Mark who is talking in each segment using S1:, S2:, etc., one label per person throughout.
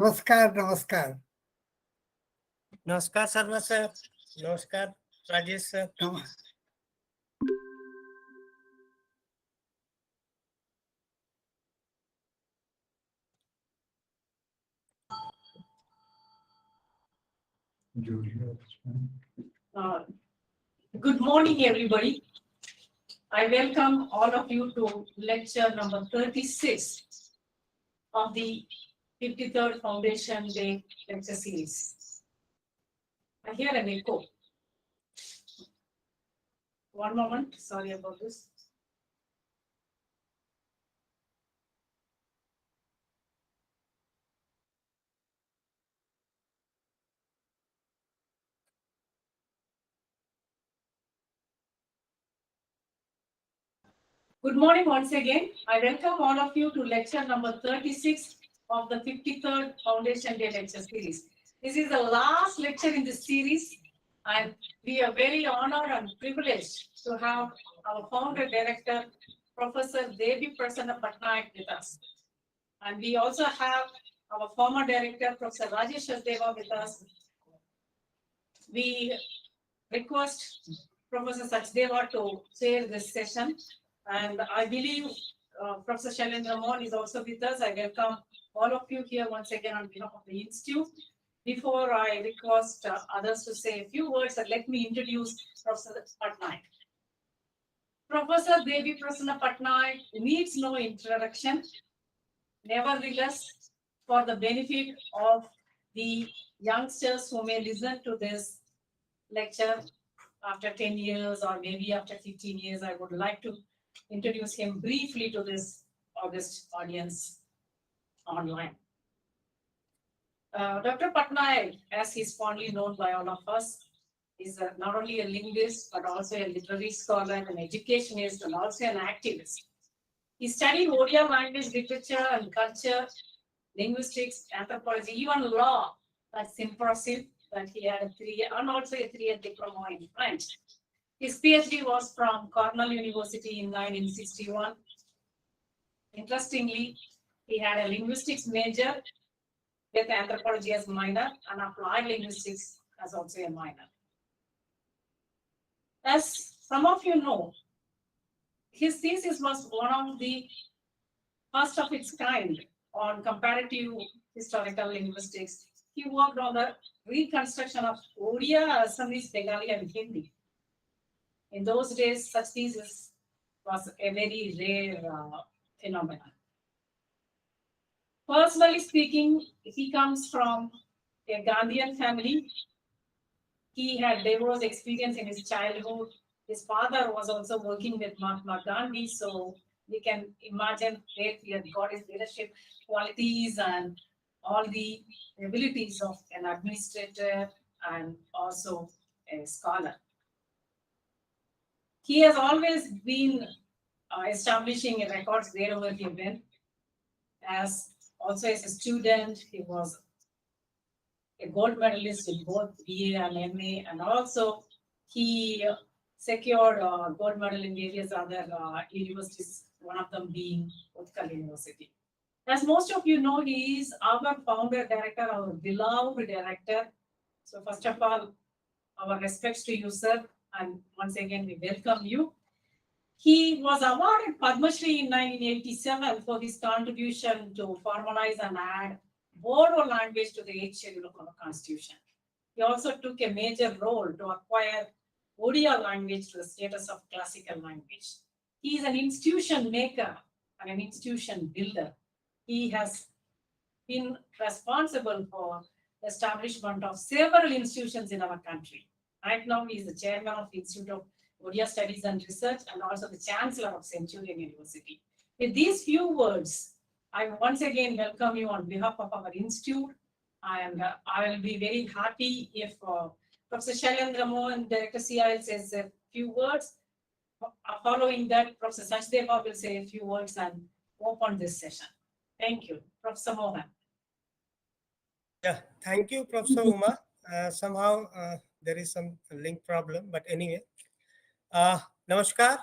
S1: नमस्कार नमस्कार.
S2: नमस्कार शर्मा सर. नमस्कार Rajesh sir.
S1: Num-
S3: Good morning, everybody. I welcome all of you to lecture number 36 of the 53rd Foundation Day lecture series. I hear an echo. One moment, sorry about this. Good morning once again. I welcome all of you to lecture number 36 of the 53rd Foundation Day lecture series. This is the last lecture in this series, and we are very honored and privileged to have our founder director, Professor Debi Prasanna Pattanayak with us. And we also have our former director, Professor Rajesh Deva with us. We request Professor Sachdeva to chair this session. And I believe Professor Shailendra Mohan is also with us. I welcome all of you here once again on behalf of the Institute. Before I request others to say a few words, let me introduce Professor Pattanayak. Professor Debi Prasanna Pattanayak needs no introduction. Nevertheless, for the benefit of the youngsters who may listen to this lecture after 10 years or maybe after 15 years, I would like to introduce him briefly to this august audience online. Dr. Pattanayak, as he's fondly known by all of us, is not only a linguist, but also a literary scholar, an educationist, and also an activist. He studied Odia language, literature, and culture, linguistics, anthropology, even law. That's impressive that he had a 3-year and also a 3-year diploma in French. His PhD was from Cornell University in 1961. Interestingly, he had a linguistics major with anthropology as minor and applied linguistics as also a minor. As some of you know, his thesis was one of the first of its kind on comparative historical linguistics. He worked on the reconstruction of Odia, Assamese, Bengali, and Hindi. In those days, such thesis was a very rare phenomenon. Personally speaking, he comes from a Gandhian family. He had diverse experience in his childhood. His father was also working with Mahatma Gandhi, so we can imagine where he had got his leadership qualities and all the abilities of an administrator and also a scholar. He has always been establishing records wherever he went. As a student, he was a gold medalist in both BA and MA, and also he secured a gold medal in various other universities, one of them being Utkal University. As most of you know, he is our founder director, our beloved director. So first of all, our respects to you, sir, and once again, we welcome you. He was awarded Padma Shri in 1987 for his contribution to formalize and add Bodo language to the 8th schedule of our constitution. He also took a major role to acquire Odia language to the status of classical language. He is an institution maker and an institution builder. He has been responsible for the establishment of several institutions in our country. Right now, he is the chairman of the Institute of Odia Studies and Research and also the Chancellor of Centurion University. With these few words, I once again welcome you on behalf of our institute, and I will be very happy if Professor Shailendra Mohan, Director CIL, says a few words. Following that, Professor Sachdeva will say a few words and open this session. Thank you. Professor Mohan.
S2: Yeah, thank you, Professor Uma. Somehow there is some link problem, but anyway. Namaskar.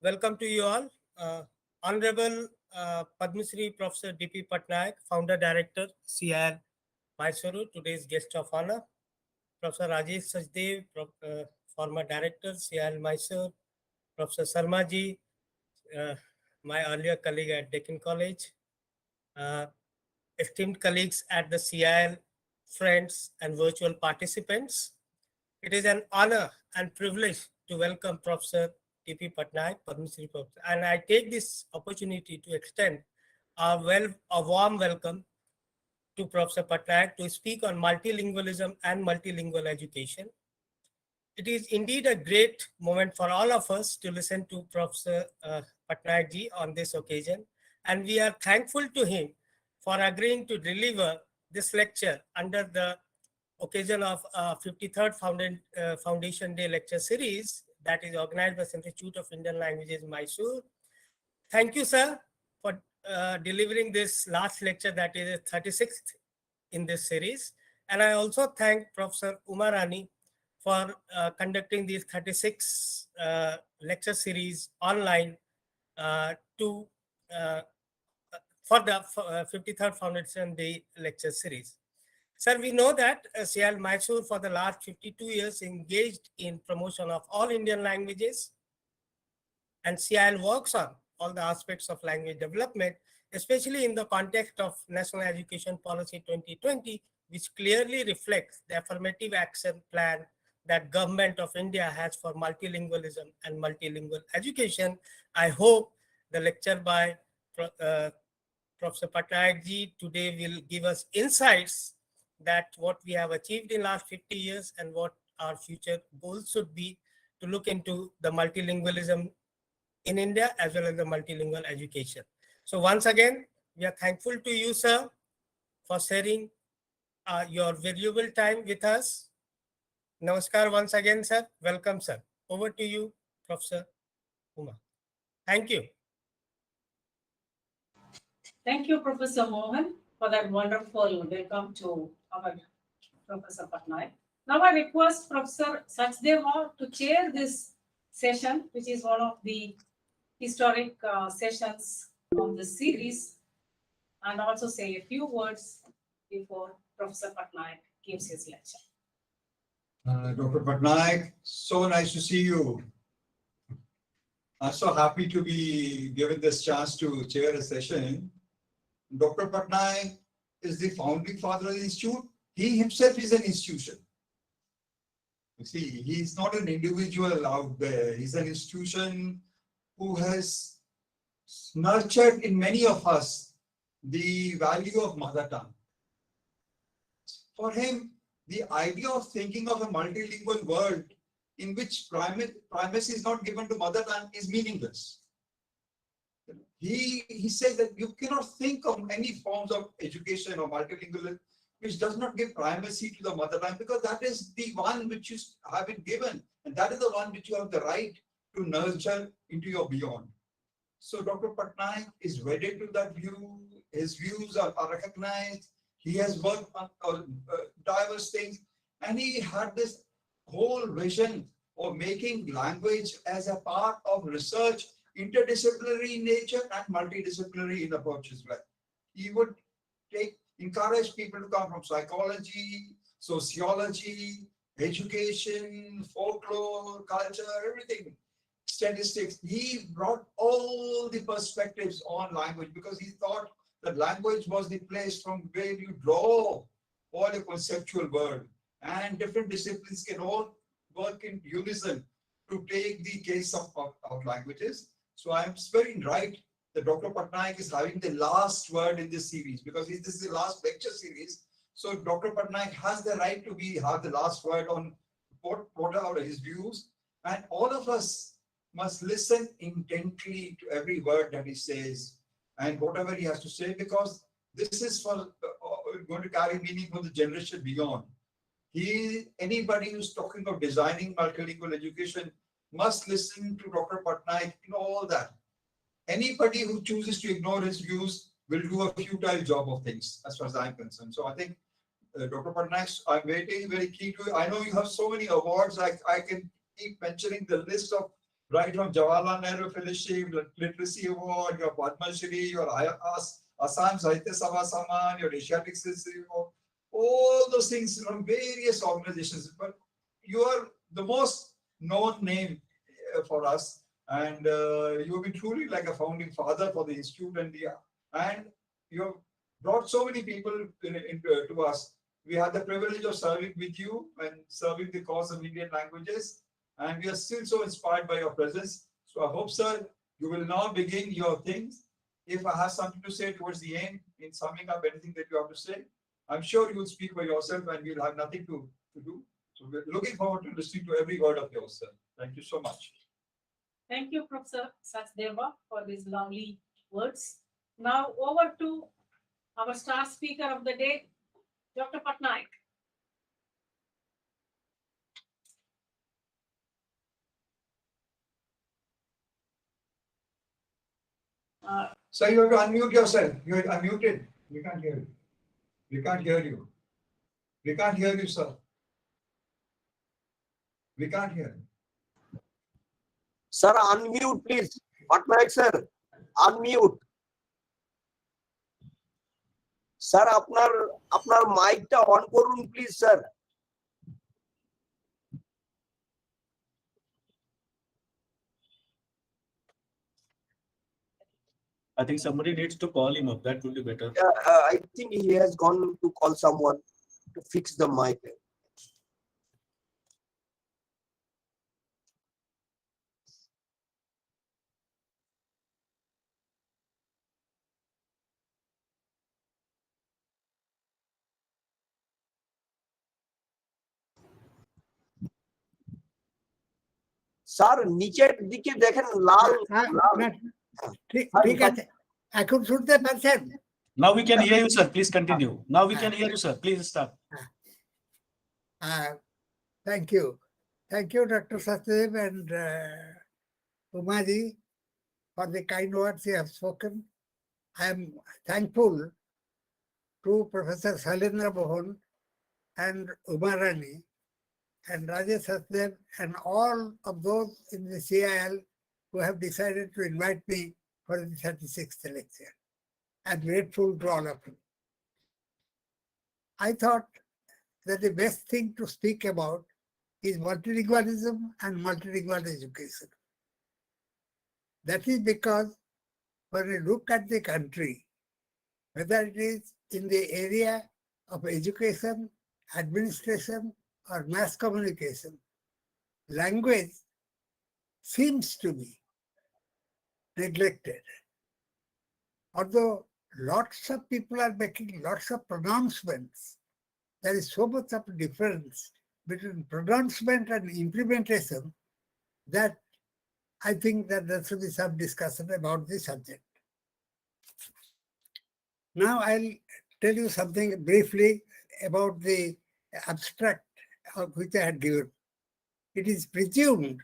S2: Welcome to you all. Honorable Padma Shri Professor Debi Pattanayak, Founder Director, CIL Mysuru, today's guest of honor. Professor Rajesh Sachdev, former Director, CIL Mysore. Professor Sarmaji, my earlier colleague at Deccan College. Uh, Esteemed colleagues at the CIL, friends and virtual participants. It is an honor and privilege to welcome Professor T.P. Pattanayak, Padma Shri Professor, and I take this opportunity to extend a warm welcome to Professor Pattanayak to speak on multilingualism and multilingual education. It is indeed a great moment for all of us to listen to Professor Pattanayak ji on this occasion, and we are thankful to him for agreeing to deliver this lecture under the occasion of 53rd Foundation Day lecture series that is organized by Central Institute of Indian Languages, Mysore. Thank you, sir, for delivering this last lecture that is 36th in this series. And I also thank Professor Umarani for conducting these 36 lecture series online to for the 53rd Foundation Day lecture series. Sir, we know that CIL Mysore for the last 52 years engaged in promotion of all Indian languages, and CIL works on all the aspects of language development, especially in the context of National Education Policy 2020, which clearly reflects the affirmative action plan that Government of India has for multilingualism and multilingual education. I hope the lecture by Professor Pattanayak ji today will give us insights that what we have achieved in last 50 years and what our future goals should be to look into the multilingualism in India as well as the multilingual education. So once again, we are thankful to you, sir, for sharing your valuable time with us. Namaskar once again, sir. Welcome, sir. Over to you, Professor Uma. Thank you.
S3: Thank you, Professor Mohan, for that wonderful welcome to our Professor Pattanayak. Now I request Professor Sachdeva to chair this session, which is one of the historic sessions on this series, and also say a few words before Professor Pattanayak gives his lecture.
S1: Dr. Pattanayak, so nice to see you. I'm so happy to be given this chance to chair a session. Dr. Pattanayak is the founding father of the institute. He himself is an institution. You see, he's not an individual out there. He's an institution who has nurtured in many of us the value of mother tongue. For him, the idea of thinking of a multilingual world in which primacy is not given to mother tongue is meaningless. He says that you cannot think of any forms of education or multilingual which does not give primacy to the mother tongue, because that is the one which you have been given, and that is the one which you have the right to nurture into your beyond. So Dr. Pattanayak is wedded to that view. His views are recognized. He has worked on diverse things, and he had this whole vision of making language as a part of research, interdisciplinary in nature and multidisciplinary in approach as well. He would encourage people to come from psychology, sociology, education, folklore, culture, everything, statistics. He brought all the perspectives on language because he thought that language was the place from where you draw all the conceptual world, and different disciplines can all work in unison to take the case of languages. So I'm very right that Dr. Pattanayak is having the last word in this series, because this is the last lecture series. So Dr. Pattanayak has the right to have the last word on what are his views, and all of us must listen intently to every word that he says and whatever he has to say, because this is for going to carry meaning for the generation beyond. Anybody who's talking of designing multilingual education must listen to Dr. Pattanayak in all that. Anybody who chooses to ignore his views will do a futile job of things, as far as I'm concerned. So I think Dr. Pattanayak, I'm waiting very keen to. I know you have so many awards. I can keep mentioning the list of right from Jawaharlal Nehru Fellowship, Literacy Award, your Padma Shri, your Assam Sahitya Sabha Saman, your Asiatic Literacy Award, all those things from various organizations. But you are the most known name for us, and you have been truly like a founding father for the institute, and you have brought so many people to us. We had the privilege of serving with you and serving the cause of Indian languages, and we are still so inspired by your presence. So I hope, sir, you will now begin your things. If I have something to say towards the end, in summing up anything that you have to say, I'm sure you will speak by yourself and we'll have nothing to do. So we're looking forward to listening to every word of yours, sir. Thank you so much.
S3: Thank you, Professor Sachdeva, for these lovely words. Now over to our star speaker of the day, Dr. Pattanayak.
S1: So you have to unmute yourself. You are unmuted. We can't hear you. We can't hear you. We can't hear you, sir. We can't hear you.
S4: Sir, unmute please. Pattanayak sir, unmute. Sir আপনার মাইকটা on করুন please sir.
S5: I think somebody needs to call him up. That would be better.
S4: I think he has gone to call someone to fix the mic. Sir নিচের দিকে দেখেন লাল লাল।
S6: ঠিক আছে, এখন শুনতে পাচ্ছেন?
S5: Now we can hear you, sir. Please continue. Now we can hear you, sir. Please start.
S6: Thank you. Thank you, Dr. Satdev and Umaji, for the kind words you have spoken. I am thankful to Professor Sailendra Mohan and Umarani and Rajesh Satdev and all of those in the CIL who have decided to invite me for the 36th lecture. I'm grateful to all of you. I thought that the best thing to speak about is multilingualism and multilingual education. That is because when we look at the country, whether it is in the area of education, administration, or mass communication, language seems to be neglected. Although lots of people are making lots of pronouncements, there is so much of difference between pronouncement and implementation that I think that there should be some discussion about this subject. Now I'll tell you something briefly about the abstract which I had given. It is presumed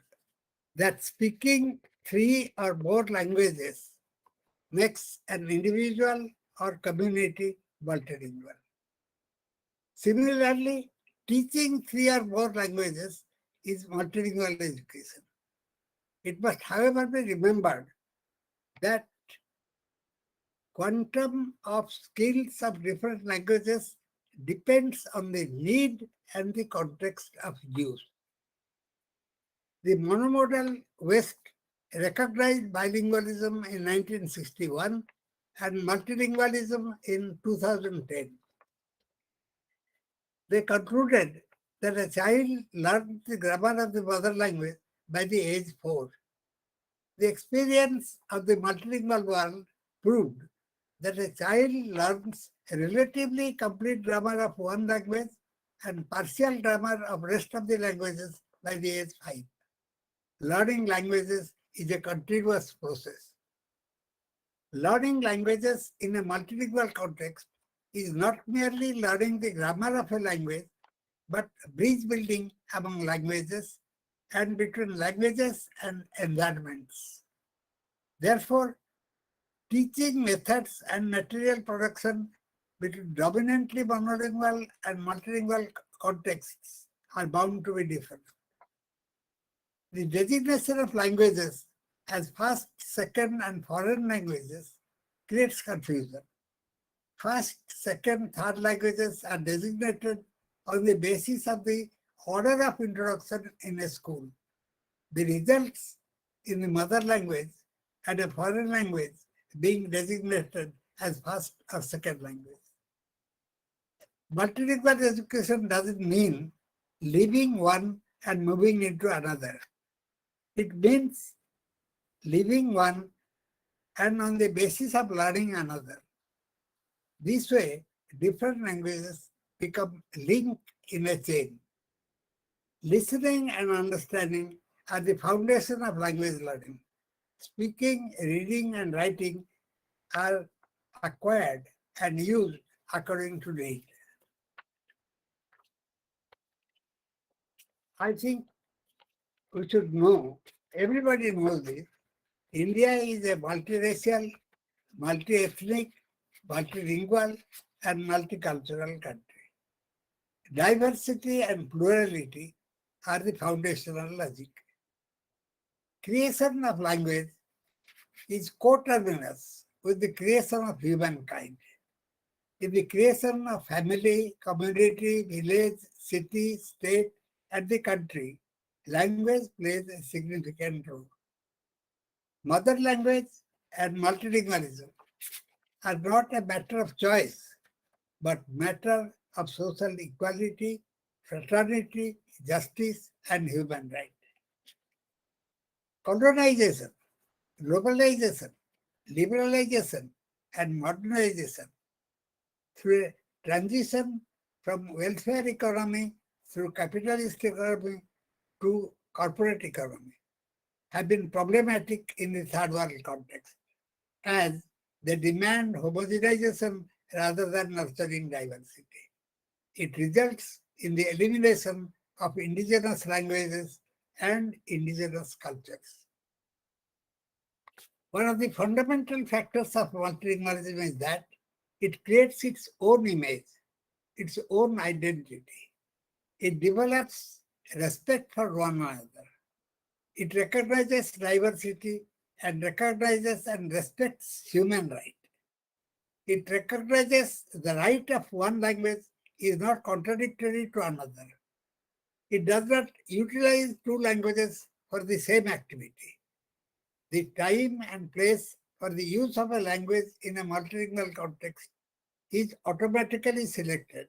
S6: that speaking 3 or more languages makes an individual or community multilingual. Similarly, teaching 3 or more languages is multilingual education. It must, however, be remembered that quantum of skills of different languages depends on the need and the context of use. The monomodal West recognized bilingualism in 1961 and multilingualism in 2010. They concluded that a child learns the grammar of the mother language by the age 4. The experience of the multilingual world proved that a child learns a relatively complete grammar of one language and partial grammar of rest of the languages by the age 5. Learning languages is a continuous process. Learning languages in a multilingual context is not merely learning the grammar of a language, but bridge building among languages and between languages and environments. Therefore, teaching methods and material production between dominantly monolingual and multilingual contexts are bound to be different. The designation of languages as first, second, and foreign languages creates confusion. First, second, third languages are designated on the basis of the order of introduction in a school. The results in the mother language and a foreign language being designated as first or second language. Multilingual education doesn't mean leaving one and moving into another. It means leaving one and on the basis of learning another. This way, different languages become linked in a chain. Listening and understanding are the foundation of language learning. Speaking, reading, and writing are acquired and used according to need. I think we should know, everybody knows this, India is a multiracial, multi-ethnic, multilingual, and multicultural country. Diversity and plurality are the foundational logic. Creation of language is coterminous with the creation of humankind. In the creation of family, community, village, city, state, and the country, language plays a significant role. Mother language and multilingualism are not a matter of choice, but matter of social equality, fraternity, justice, and human rights. Colonization, globalization, liberalization, and modernization through a transition from welfare economy through capitalist economy to corporate economy have been problematic in the third world context, as they demand homogenization rather than nurturing diversity. It results in the elimination of indigenous languages and indigenous cultures. One of the fundamental factors of multilingualism is that it creates its own image, its own identity. It develops respect for one another. It recognizes diversity and recognizes and respects human rights. It recognizes the right of one language is not contradictory to another. It does not utilize two languages for the same activity. The time and place for the use of a language in a multilingual context is automatically selected.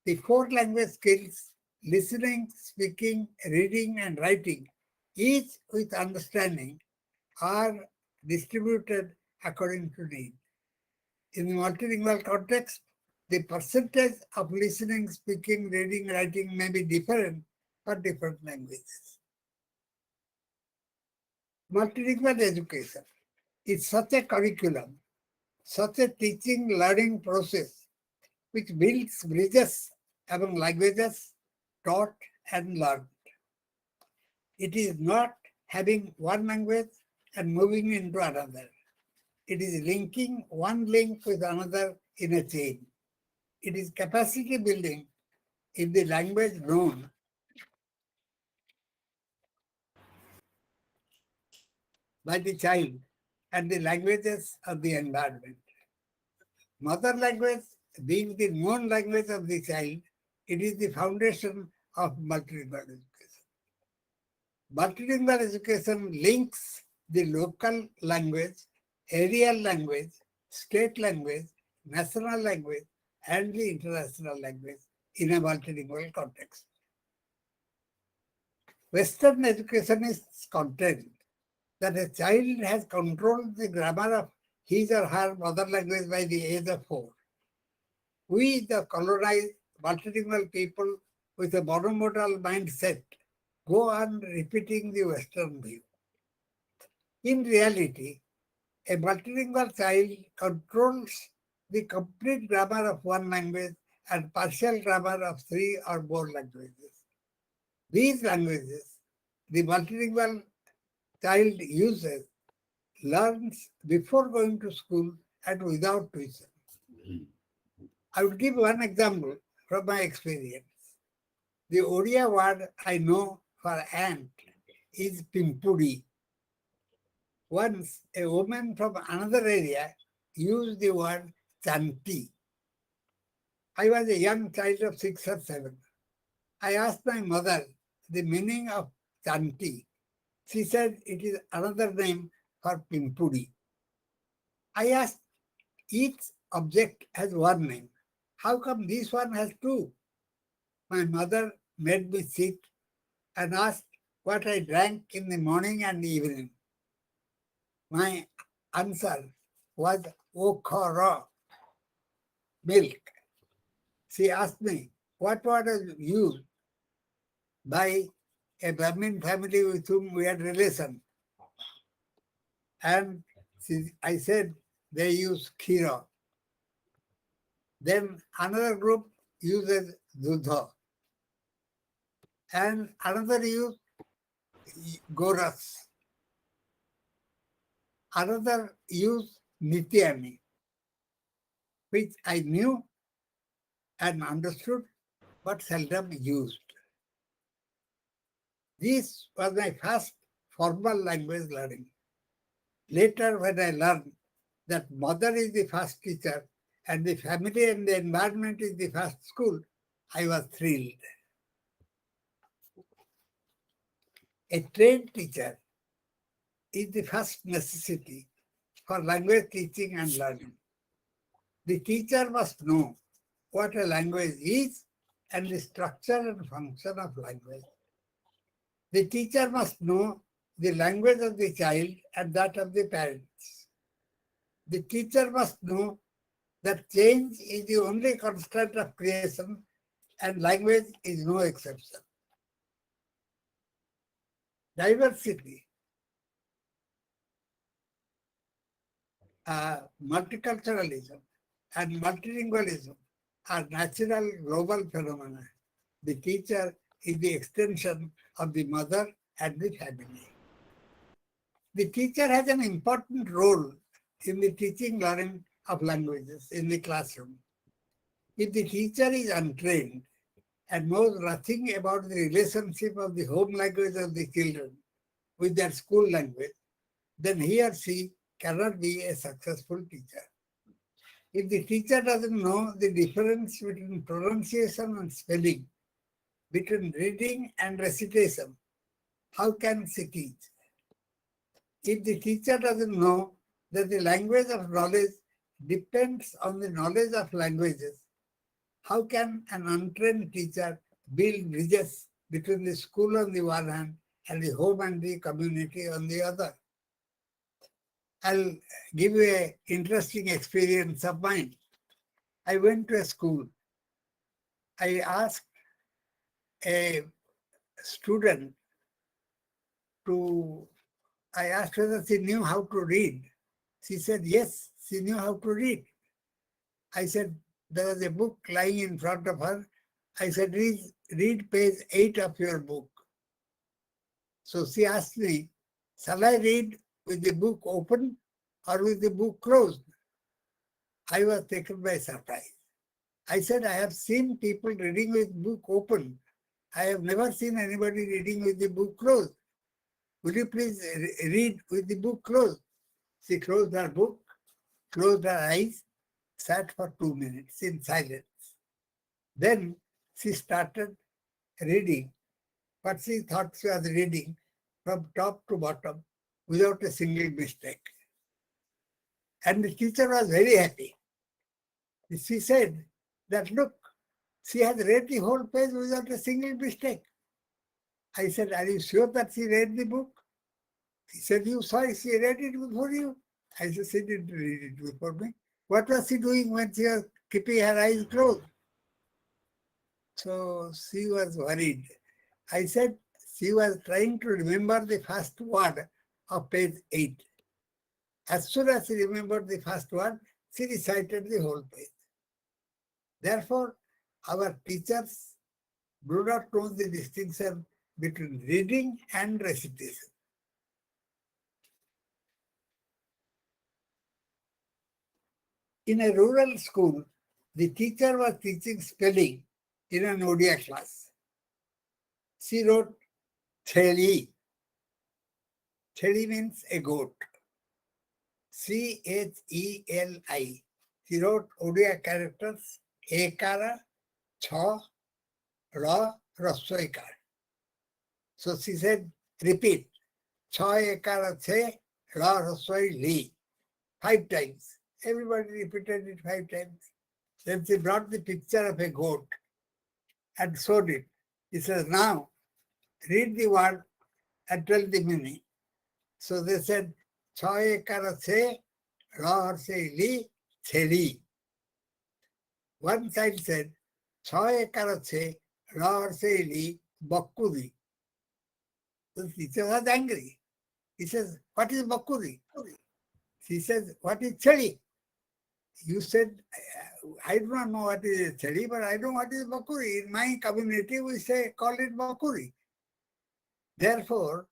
S6: The four language skills, listening, speaking, reading, and writing, each with understanding, are distributed according to need. In the multilingual context, the percentage of listening, speaking, reading, writing may be different for different languages. Multilingual education is such a curriculum, such a teaching learning process which builds bridges among languages taught and learned. It is not having one language and moving into another. It is linking one link with another in a chain. It is capacity building in the language known by the child and the languages of the environment. Mother language being the known language of the child, it is the foundation of multilingual education. Multilingual education links the local language, areal language, state language, national language, and the international language in a multilingual context. Western education is content that a child has controlled the grammar of his or her mother language by the age of 4. We, the colonized multilingual people with a monomodal mindset, go on repeating the Western view. In reality, a multilingual child controls the complete grammar of one language and partial grammar of 3 or more languages. These languages, the multilingual child uses, learns before going to school and without tuition. I would give one example from my experience. The Odia word I know for ant is Pimpudi. Once a woman from another area used the word Chanti. I was a young child of 6 or 7. I asked my mother the meaning of Chanti. She said it is another name for Pimpudi. I asked, each object has one name. How come this one has two? My mother made me sit and asked what I drank in the morning and evening. My answer was Okara, milk. She asked me what was used by a Brahmin family with whom we had relation. And I said they use khira. Then another group uses dudha. And another use goras. Another use nityami, which I knew and understood, but seldom used. This was my first formal language learning. Later, when I learned that mother is the first teacher and the family and the environment is the first school, I was thrilled. A trained teacher is the first necessity for language teaching and learning. The teacher must know what a language is and the structure and function of language. The teacher must know the language of the child and that of the parents. The teacher must know that change is the only constant of creation and language is no exception. Diversity, multiculturalism, and multilingualism are natural global phenomena. The teacher is the extension of the mother and the family. The teacher has an important role in the teaching learning of languages in the classroom. If the teacher is untrained and knows nothing about the relationship of the home language of the children with their school language, then he or she cannot be a successful teacher. If the teacher doesn't know the difference between pronunciation and spelling, between reading and recitation, how can she teach? If the teacher doesn't know that the language of knowledge depends on the knowledge of languages, how can an untrained teacher build bridges between the school on the one hand and the home and the community on the other? I'll give you an interesting experience of mine. I went to a school. I asked a student I asked whether she knew how to read. She said, yes, she knew how to read. I said, there was a book lying in front of her. I said, read page 8 of your book. So she asked me, shall I read with the book open or with the book closed? I was taken by surprise. I said, I have seen people reading with book open. I have never seen anybody reading with the book closed. Will you please read with the book closed? She closed her book, closed her eyes, sat for 2 minutes in silence. Then she started reading what she thought she was reading from top to bottom without a single mistake. And the teacher was very happy. She said that, look, she has read the whole page without a single mistake. I said, are you sure that she read the book? He said, you saw she read it before you? I said, she didn't read it before me. What was she doing when she was keeping her eyes closed? So she was worried. I said, she was trying to remember the first word of page 8. As soon as she remembered the first word, she recited the whole page. Therefore, our teachers do not know the distinction between reading and recitation. In a rural school, the teacher was teaching spelling in an Odia class. She wrote Theli Cheli means a goat. Cheli. She wrote Odia characters Ekara, Cha, Ra, Raswaikar. So she said, repeat. Cha Ekara Se, Ra, Raswai, Li. 5 times. Everybody repeated it 5 times. Then she brought the picture of a goat and showed it. He says, now read the word and tell the meaning. So they said, Choy karase, Ra se li, cheli. One child said, Choy karase, Ra se li, bakuri. The teacher was angry. He says, what is bakuri? She says, what is cheli? You said, I do not know what is cheli, but I know what is bakuri. In my community, we say, call it bakuri. Therefore,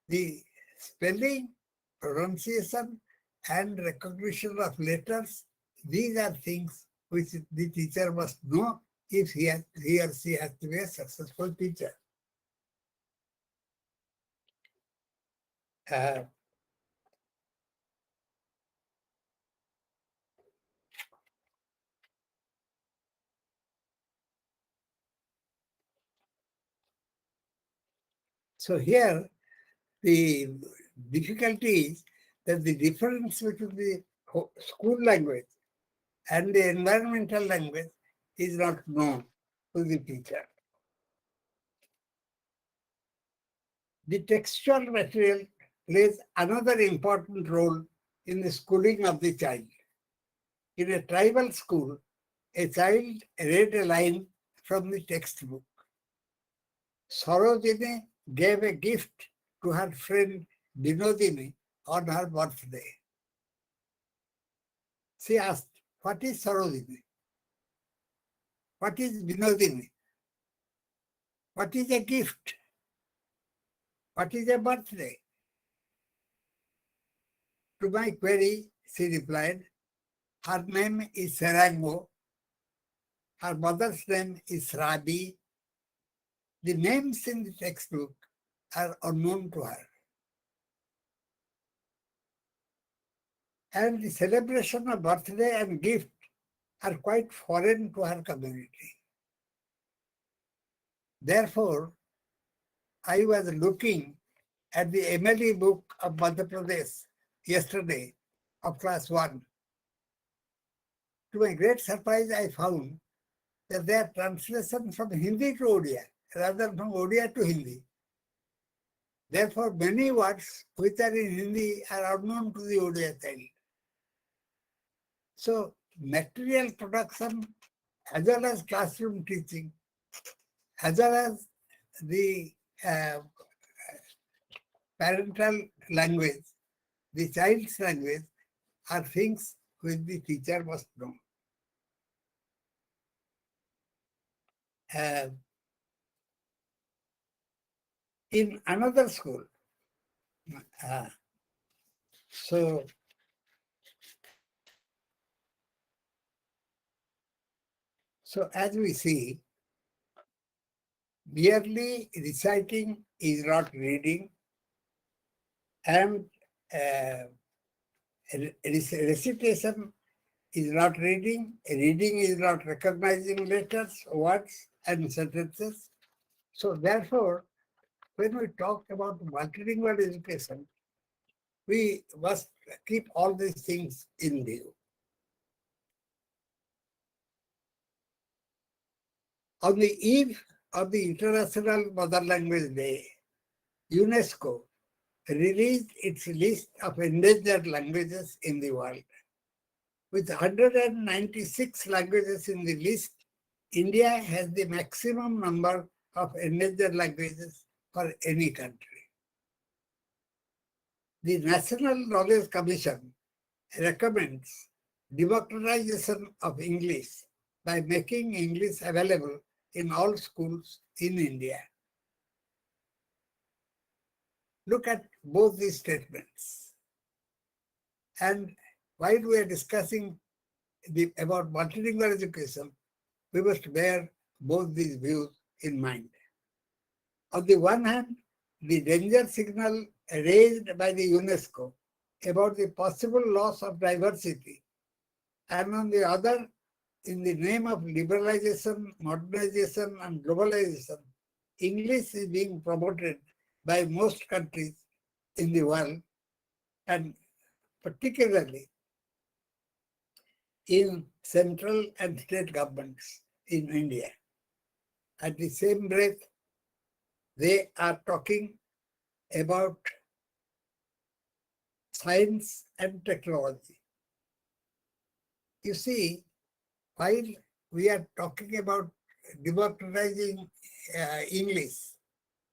S6: the spelling, pronunciation, and recognition of letters, these are things which the teacher must know if he or she has to be a successful teacher. So here, the difficulty is that the difference between the school language and the environmental language is not known to the teacher. The textual material plays another important role in the schooling of the child. In a tribal school, a child read a line from the textbook. Sarojini gave a gift to her friend Binodini on her birthday. She asked, what is Sarojini? What is Binodini? What is a gift? What is a birthday? To my query, she replied, her name is Serango. Her mother's name is Rabi. The names in the textbook are unknown to her. And the celebration of birthday and gift are quite foreign to her community. Therefore, I was looking at the MLE book of Madhya Pradesh yesterday of class 1. To my great surprise, I found that they are translation from Hindi to Odia rather than from Odia to Hindi. Therefore, many words which are in Hindi are unknown to the Odia child. So, material production as well as classroom teaching, as well as the parental language, the child's language, are things which the teacher must know. In another school, so as we see, merely reciting is not reading, and recitation is not reading, reading is not recognizing letters, words, and sentences. So therefore, when we talk about multilingual education, we must keep all these things in view. On the eve of the International Mother Language Day, UNESCO released its list of endangered languages in the world. With 196 languages in the list, India has the maximum number of endangered languages for any country. The National Knowledge Commission recommends democratization of English by making English available in all schools in India. Look at both these statements. And while we are discussing about multilingual education, we must bear both these views in mind. On the one hand, the danger signal raised by the UNESCO about the possible loss of diversity, and on the other, in the name of liberalization, modernization, and globalization, English is being promoted by most countries in the world, and particularly in central and state governments in India. At the same breath, they are talking about science and technology. You see, while we are talking about democratizing English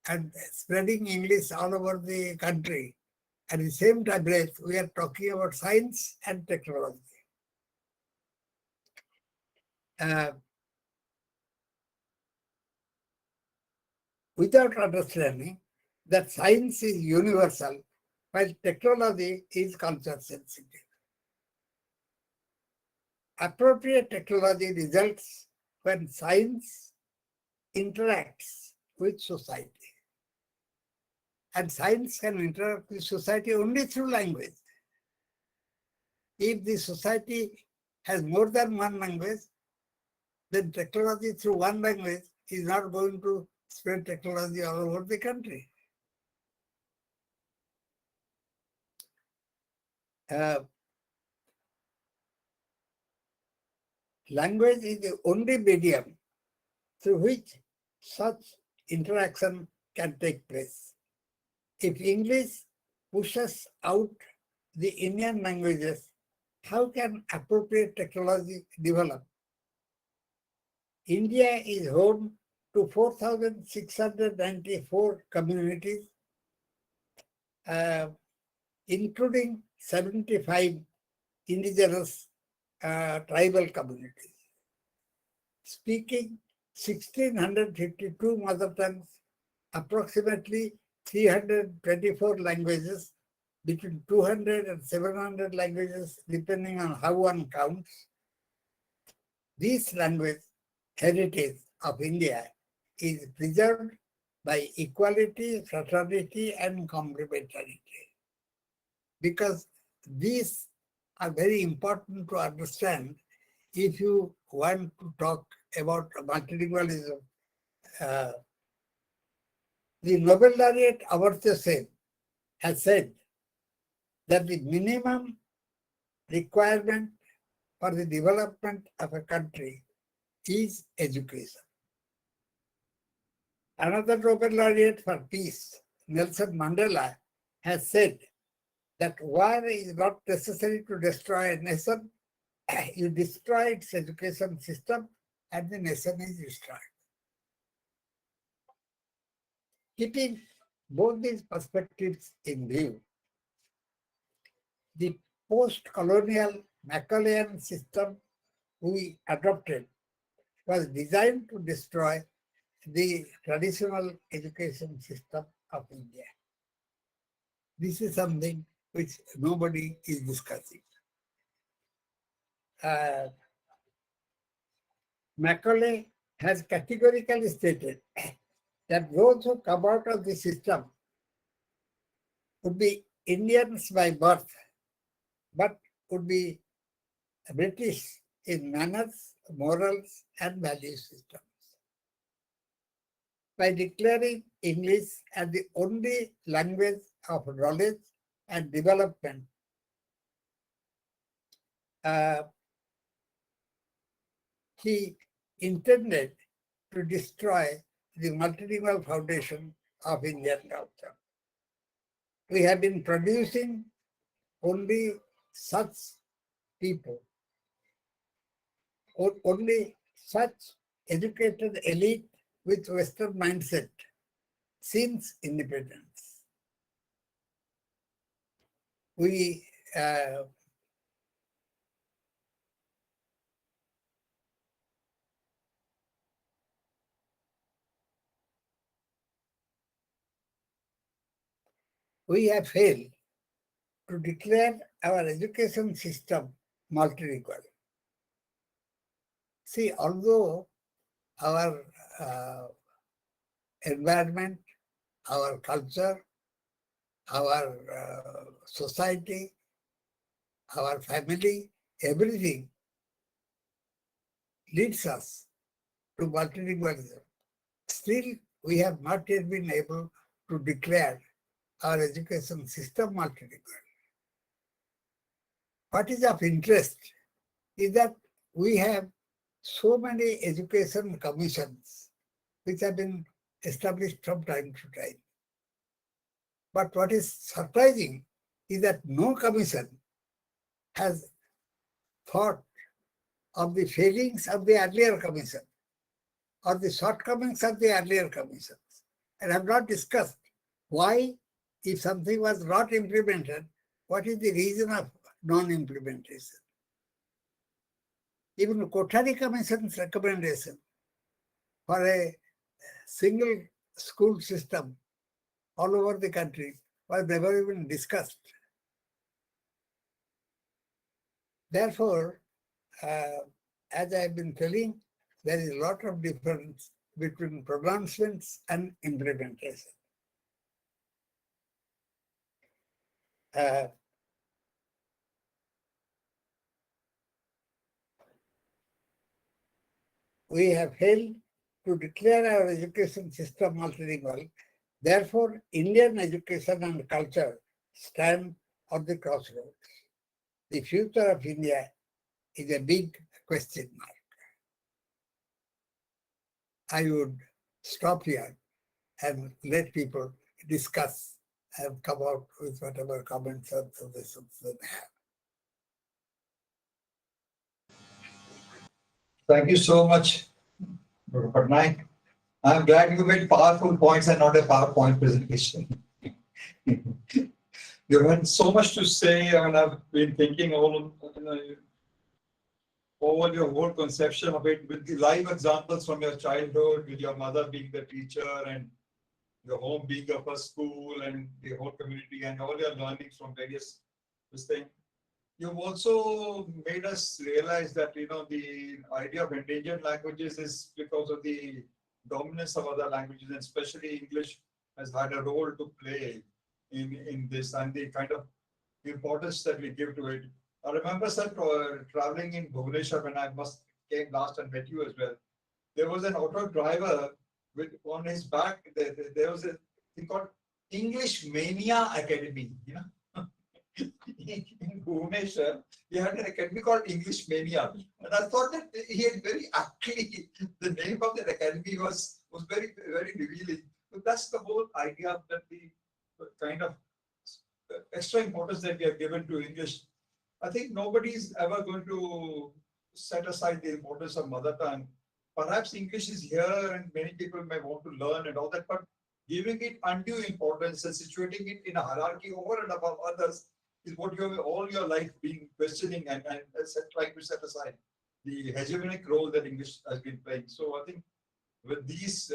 S6: and spreading English all over the country, at the same time, we are talking about science and technology. Without understanding that science is universal, while technology is culture sensitive. Appropriate technology results when science interacts with society. And science can interact with society only through language. If the society has more than one language, then technology through one language is not going to spread technology all over the country. Language is the only medium through which such interaction can take place. If English pushes out the Indian languages, how can appropriate technology develop? India is home to 4,694 communities, including 75 indigenous tribal communities, speaking 1,652 mother tongues, approximately 324 languages, between 200 and 700 languages, depending on how one counts. This language heritage of India is preserved by equality, fraternity, and complementarity. Because these are very important to understand if you want to talk about multilingualism. The Nobel laureate Amartya Sen has said that the minimum requirement for the development of a country is education. Another Nobel laureate for peace, Nelson Mandela, has said that war is not necessary to destroy a nation. You destroy its education system and the nation is destroyed. Keeping both these perspectives in view, the post-colonial Machiavellian system we adopted was designed to destroy the traditional education system of India. This is something which nobody is discussing. Macaulay has categorically stated that those who come out of the system would be Indians by birth, but would be British in manners, morals, and value systems. By declaring English as the only language of knowledge and development, he intended to destroy the multilingual foundation of Indian culture. We have been producing only such people, or only such educated elite with Western mindset since independence. We have failed to declare our education system multilingual. See, although our environment, our culture, our society, our family, everything leads us to multilingualism. Still, we have not yet been able to declare our education system multilingual. What is of interest is that we have so many education commissions which have been established from time to time. But what is surprising is that no commission has thought of the failings of the earlier commission or the shortcomings of the earlier commissions, and have not discussed why, if something was not implemented, what is the reason of non-implementation. Even Kothari Commission's recommendation for a single school system all over the country was never even discussed. Therefore, as I have been telling, there is a lot of difference between pronouncements and implementation. We have failed to declare our education system multilingual. Therefore, Indian education and culture stand on the crossroads. The future of India is a big question mark. I would stop here and let people discuss and come out with whatever comments and suggestions they have.
S1: Thank you so much, Dr. Pattanayak. I'm glad you made powerful points and not a PowerPoint presentation. You had so much to say, and I've been thinking over your whole conception of it, with the live examples from your childhood, with your mother being the teacher and your home being your first school, and the whole community, and all your learnings from various this thing. You've also made us realize that the idea of endangered languages is because of the dominance of other languages, and especially English has had a role to play in this, and the kind of importance that we give to it. I remember, sir, traveling in Bhubaneswar when I came last and met you as well. There was an auto driver with on his back. There was a thing called English Mania Academy. In Bhubaneswar, he had an academy called English Mania, and I thought that he had very aptly the name of that academy was very very revealing. So that's the whole idea that the kind of extra importance that we have given to English. I think nobody's ever going to set aside the importance of mother tongue. Perhaps English is here and many people may want to learn and all that, but giving it undue importance and situating it in a hierarchy over and above others is what you have all your life been questioning and trying to set aside the hegemonic role that English has been playing. So I think with these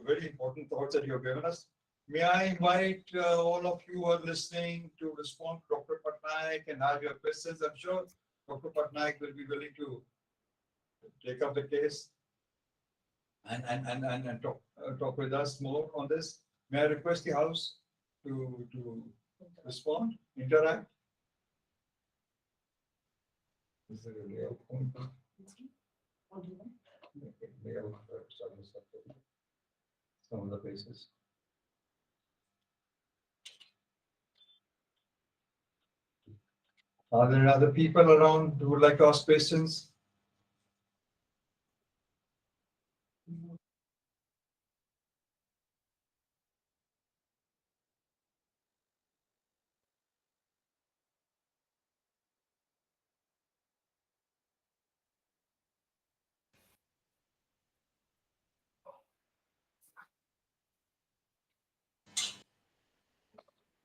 S1: very important thoughts that you have given us, may I invite all of you who are listening to respond to Dr. Pattanayak and have your questions. I'm sure Dr. Pattanayak will be willing to take up the case and talk with us more on this. May I request the House to respond, interact? Is there a layout? Some of the places. Are there other people around who would like to ask questions?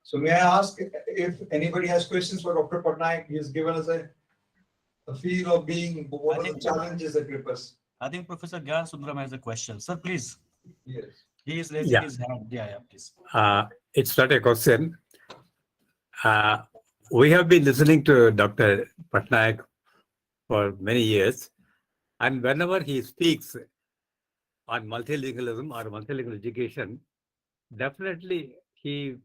S1: So may I ask if anybody has questions for Dr. Pattanayak? He has given us a feel of being what are the challenges that grip us.
S5: I think Professor Gyan Sundaram has a question. Sir, please.
S1: Yes.
S5: He is raising his hand. Yeah, please.
S7: It's not a question. We have been listening to Dr. Pattanayak for many years, and whenever he speaks on multilingualism or multilingual education, definitely he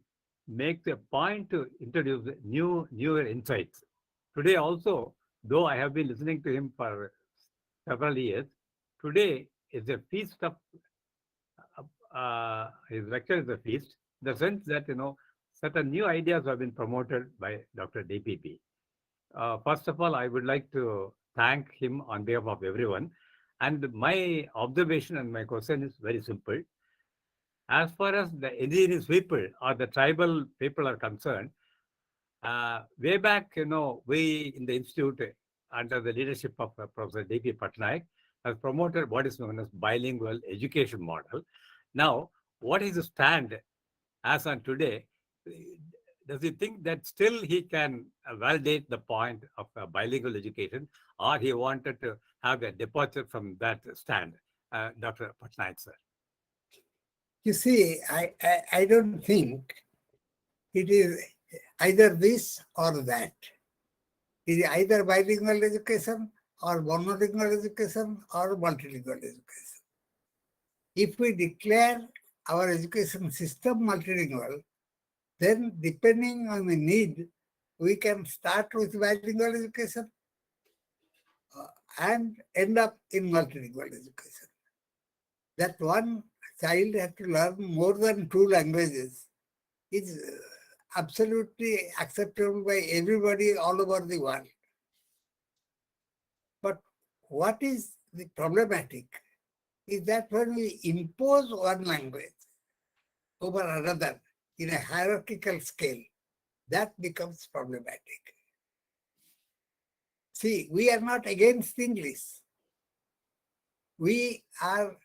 S7: makes a point to introduce newer insights. Today also, though I have been listening to him for several years, today is a feast of his lecture is a feast, in the sense that certain new ideas have been promoted by Dr. DPP. First of all, I would like to thank him on behalf of everyone. And my observation and my question is very simple. As far as the indigenous people or the tribal people are concerned, way back, we in the institute, under the leadership of Professor Debi Pattanayak, has promoted what is known as bilingual education model. Now, what is the stand as on today? Does he think that still he can validate the point of bilingual education, or he wanted to have a departure from that stand? Dr. Pattanayak, sir.
S6: You see, I don't think it is either this or that. It is either bilingual education or monolingual education or multilingual education. If we declare our education system multilingual, then depending on the need, we can start with bilingual education and end up in multilingual education. That one child has to learn more than 2 languages is absolutely acceptable by everybody all over the world. But what is the problematic is that when we impose one language over another in a hierarchical scale, that becomes problematic. See, we are not against English. We are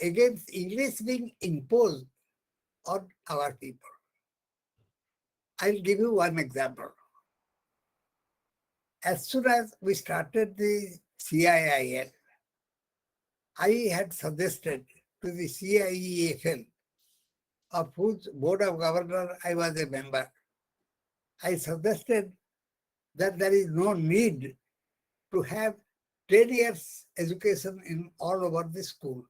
S6: against English being imposed on our people. I'll give you one example. As soon as we started the CIIL, I had suggested to the CIEFL, of whose board of governors I was a member, I suggested that there is no need to have 10 years education in all over the school.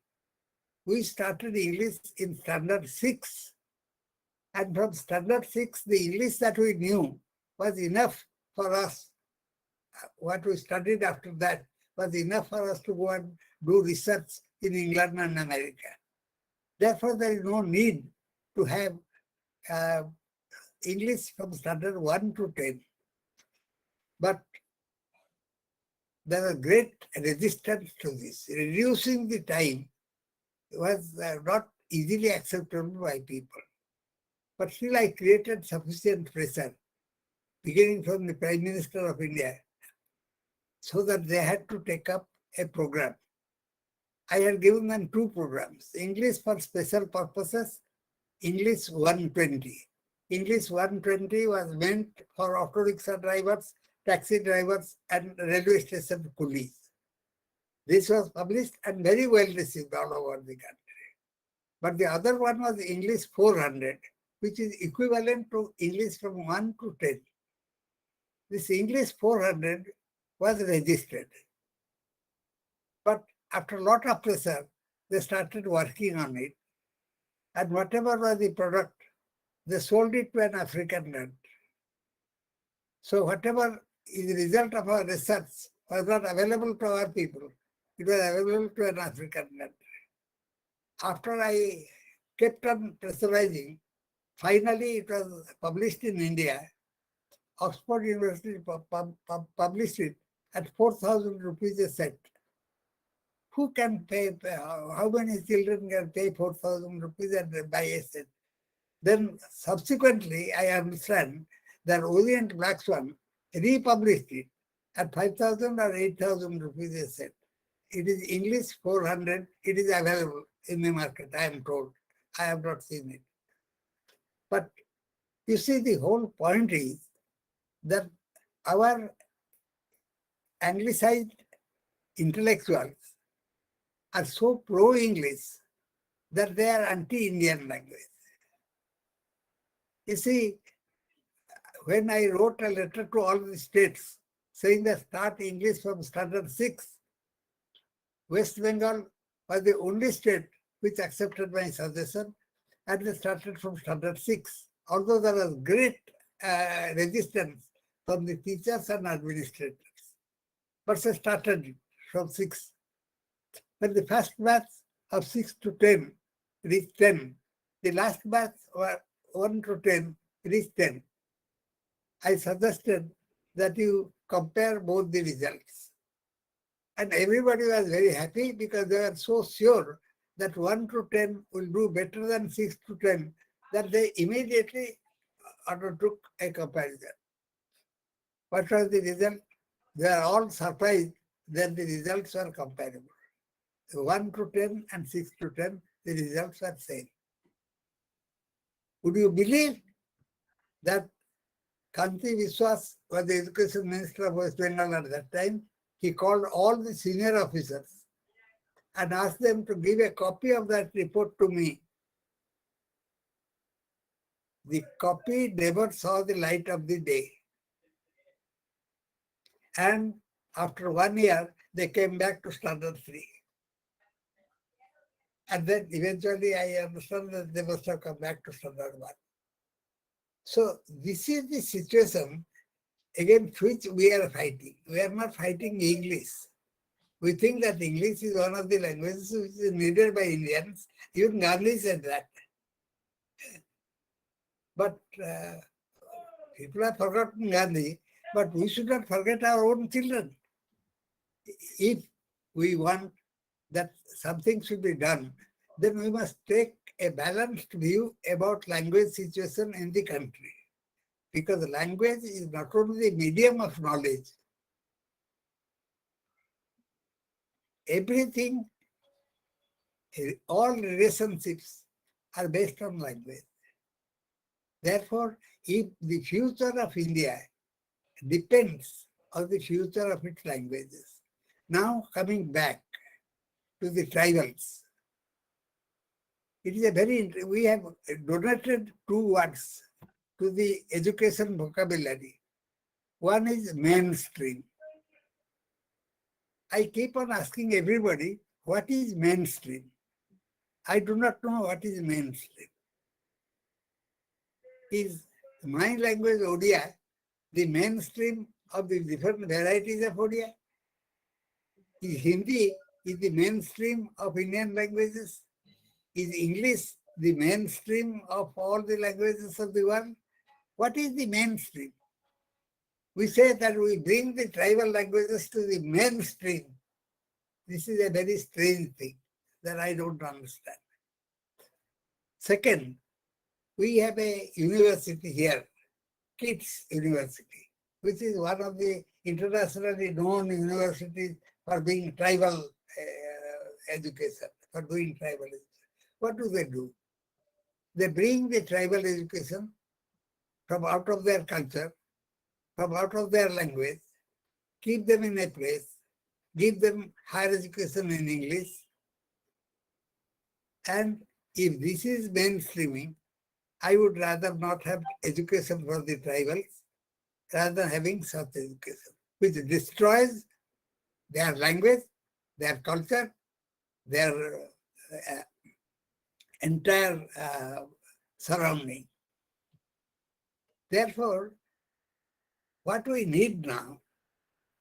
S6: We started English in standard 6. And from standard 6, the English that we knew was enough for us. What we studied after that was enough for us to go and do research in England and America. Therefore, there is no need to have English from standard 1 to 10. But there was great resistance to this. Reducing the time was not easily acceptable by people. But still I created sufficient pressure, beginning from the Prime Minister of India, so that they had to take up a program. I had given them 2 programs, English for special purposes, English 120. English 120 was meant for auto rickshaw drivers, taxi drivers, and railway station coolies. This was published and very well received all over the country. But the other one was English 400, which is equivalent to English from 1 to 10. This English 400 was registered. But after a lot of pressure, they started working on it. And whatever was the product, they sold it to an African country. So whatever is the result of our research was not available to our people. It was available to an African country. After I kept on pressurizing, finally it was published in India. Oxford University published it at 4,000 rupees a set. Who can pay, how many children can pay 4,000 rupees and buy a set? Then subsequently, I understand that Orient Black Swan republished it at 5,000 or 8,000 rupees a set. It is English 400. It is available in the market, I am told. I have not seen it. But you see, the whole point is that our Anglicized intellectuals are so pro-English that they are anti-Indian language. You see, when I wrote a letter to all the states saying that start English from standard 6, West Bengal was the only state which accepted my suggestion, and they started from standard 6. although there was great resistance from the teachers and administrators. But they started from 6. When the first batch of 6 to 10 reached 10, the last batch were 1 to 10 reached 10. I suggested that you compare both the results. And everybody was very happy because they were so sure that 1 to 10 will do better than 6 to 10 that they immediately undertook a comparison. What was the result? They are all surprised that the results were comparable. 1 to 10 and 6 to 10, the results are same. Would you believe that Kanti Viswas was the education minister of West Bengal at that time? He called all the senior officers and asked them to give a copy of that report to me. The copy never saw the light of the day. And after 1 year, they came back to standard 3. And then eventually I understand that they must have come back to standard 1. So this is the situation against which we are fighting. We are not fighting English. We think that English is one of the languages which is needed by Indians. Even Gandhi said that. But people have forgotten Gandhi, but we should not forget our own children. If we want that something should be done, then we must take a balanced view about language situation in the country. Because language is not only the medium of knowledge. Everything, all relationships are based on language. Therefore, if the future of India depends on the future of its languages. Now coming back to the tribals. It is a very, we have donated 2 words to the education vocabulary. One is mainstream. I keep on asking everybody, what is mainstream? I do not know what is mainstream. Is my language Odia the mainstream of the different varieties of Odia? Is Hindi is the mainstream of Indian languages? Is English the mainstream of all the languages of the world? What is the mainstream? We say that we bring the tribal languages to the mainstream. This is a very strange thing that I don't understand. Second, we have a university here, Kids University, which is one of the internationally known universities for being tribal education, for doing tribal education. What do? They bring the tribal education from out of their culture, from out of their language, keep them in a place, give them higher education in English. And if this is mainstreaming, I would rather not have education for the tribals rather than having such education, which destroys their language, their culture, their entire surrounding. Therefore, what we need now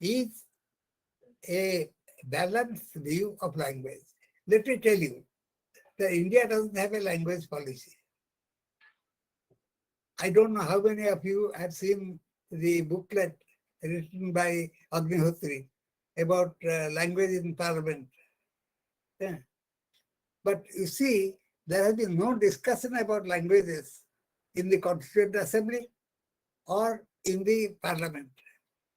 S6: is a balanced view of language. Let me tell you that India doesn't have a language policy. I don't know how many of you have seen the booklet written by Agnihotri about language in parliament. Yeah. But you see, there has been no discussion about languages in the Constituent Assembly or in the parliament.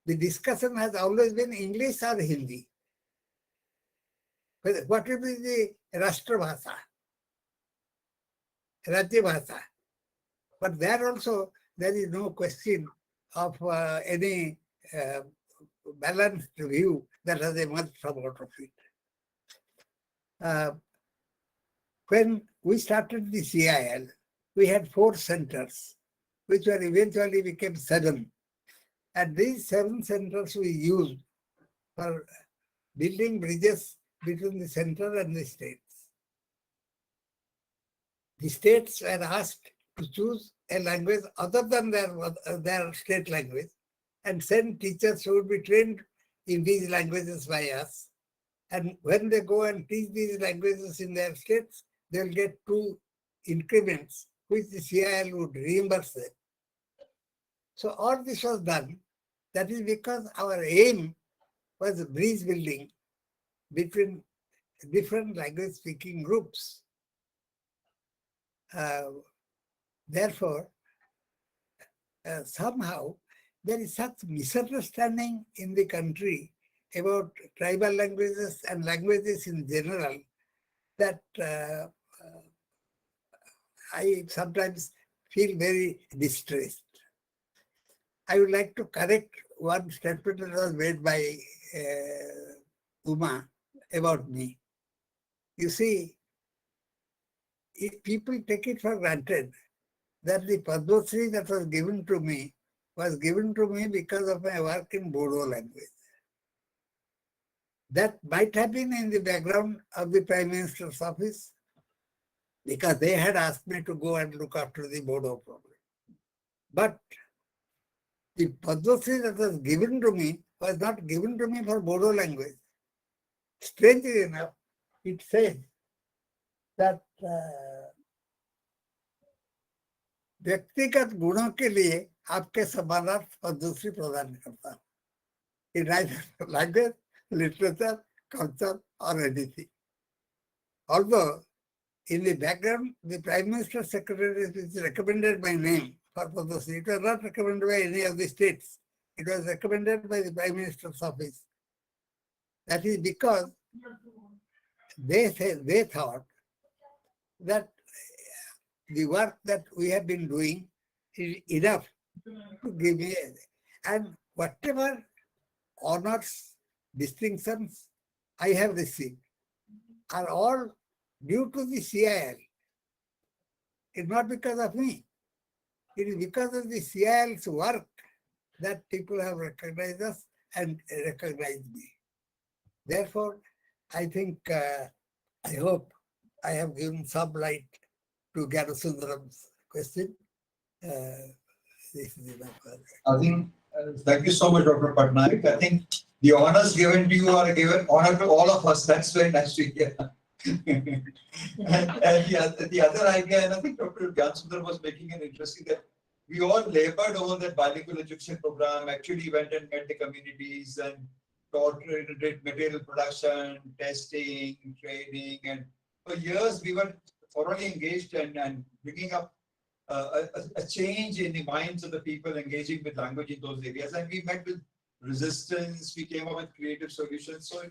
S6: The discussion has always been English or Hindi. What will be the Rashtra Bhasha, Rajya Bhasha? But there also, there is no question of any balanced view that has emerged from out of it. When we started the CIL, we had 4 centers, which were eventually became 7. And these 7 centers we used for building bridges between the center and the states. The states were asked to choose a language other than their state language and send teachers who would be trained in these languages by us. And when they go and teach these languages in their states, they'll get 2 increments, which the CIL would reimburse them. So all this was done. That is because our aim was bridge building between different language speaking groups. Therefore, somehow there is such misunderstanding in the country about tribal languages and languages in general that I sometimes feel very distressed. I would like to correct one statement that was made by Uma about me. You see, if people take it for granted that the Padma Shri that was given to me because of my work in Bodo language. That might have been in the background of the Prime Minister's office because they had asked me to go and look after the Bodo problem. But the Padma Shri that was given to me was not given to me for Bodo language. Strangely enough, it said that व्यक्तिगत गुणों के लिए आपके समानार्थ पद्मश्री प्रदान करता हूं in either language, literature, culture, or anything. Although in the background, the Prime Minister's Secretary recommended my name for Padma Shri. It was not recommended by any of the states. It was recommended by the Prime Minister's office. That is because they thought that the work that we have been doing is enough to give me, and whatever honors, distinctions I have received are all due to the CIL. It's not because of me. It is because of the CIL's work that people have recognized us and recognized me. Therefore, I think, I hope I have given some light to Gyanasundaram's question. This is enough.
S1: I think, thank you so much, Dr. Pattanayak. I think the honors given to you are given honor to all of us. That's very nice to hear. and the other idea, and I think Dr. Gyanasundaram was making an interesting that we all labored over that bilingual education program, actually went and met the communities and taught, did material production, testing, training, and for years we were thoroughly engaged and bringing up a change in the minds of the people engaging with language in those areas. And we met with resistance, we came up with creative solutions. So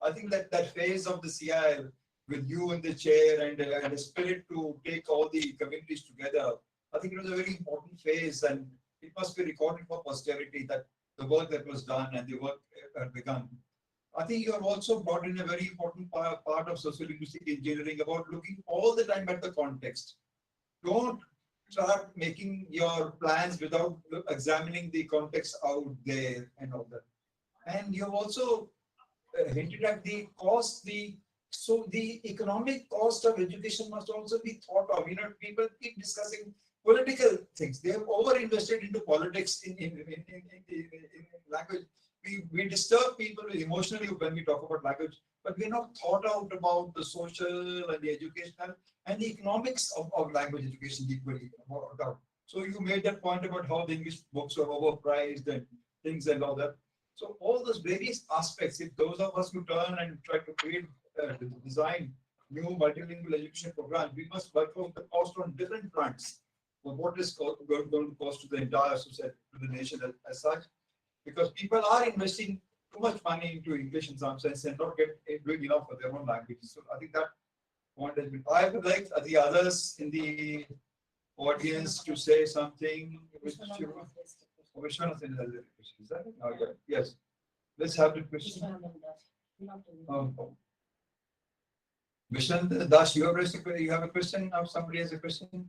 S1: I think that phase of the CIL with you in the chair and the spirit to take all the communities together, I think it was a very important phase, and it must be recorded for posterity that the work that was done and the work had begun. I think you have also brought in a very important part of sociolinguistic engineering about looking all the time at the context. Don't start making your plans without examining the context out there and all that. And you have also hinted at the cost, so the economic cost of education must also be thought of. You know, people keep discussing political things. They have over-invested into politics in language. We disturb people emotionally when we talk about language, but we're not thought out about the social and the educational and the economics of language education equally. So you made that point about how the English books are overpriced and things and all that. So all those various aspects, if those of us who turn and try to create, design new multilingual education programs, we must work out the cost on different fronts. Well, what is going to cost to the entire society, to the nation as such? Because people are investing too much money into English in some sense and not doing enough for their own languages. So I think that point has been. I would like the others in the audience to say something. Vishwanathan has a question. Is that it? Oh, yeah. Yes. Let's have the question. Vishwanathan Das, you have a question? Now somebody has a question?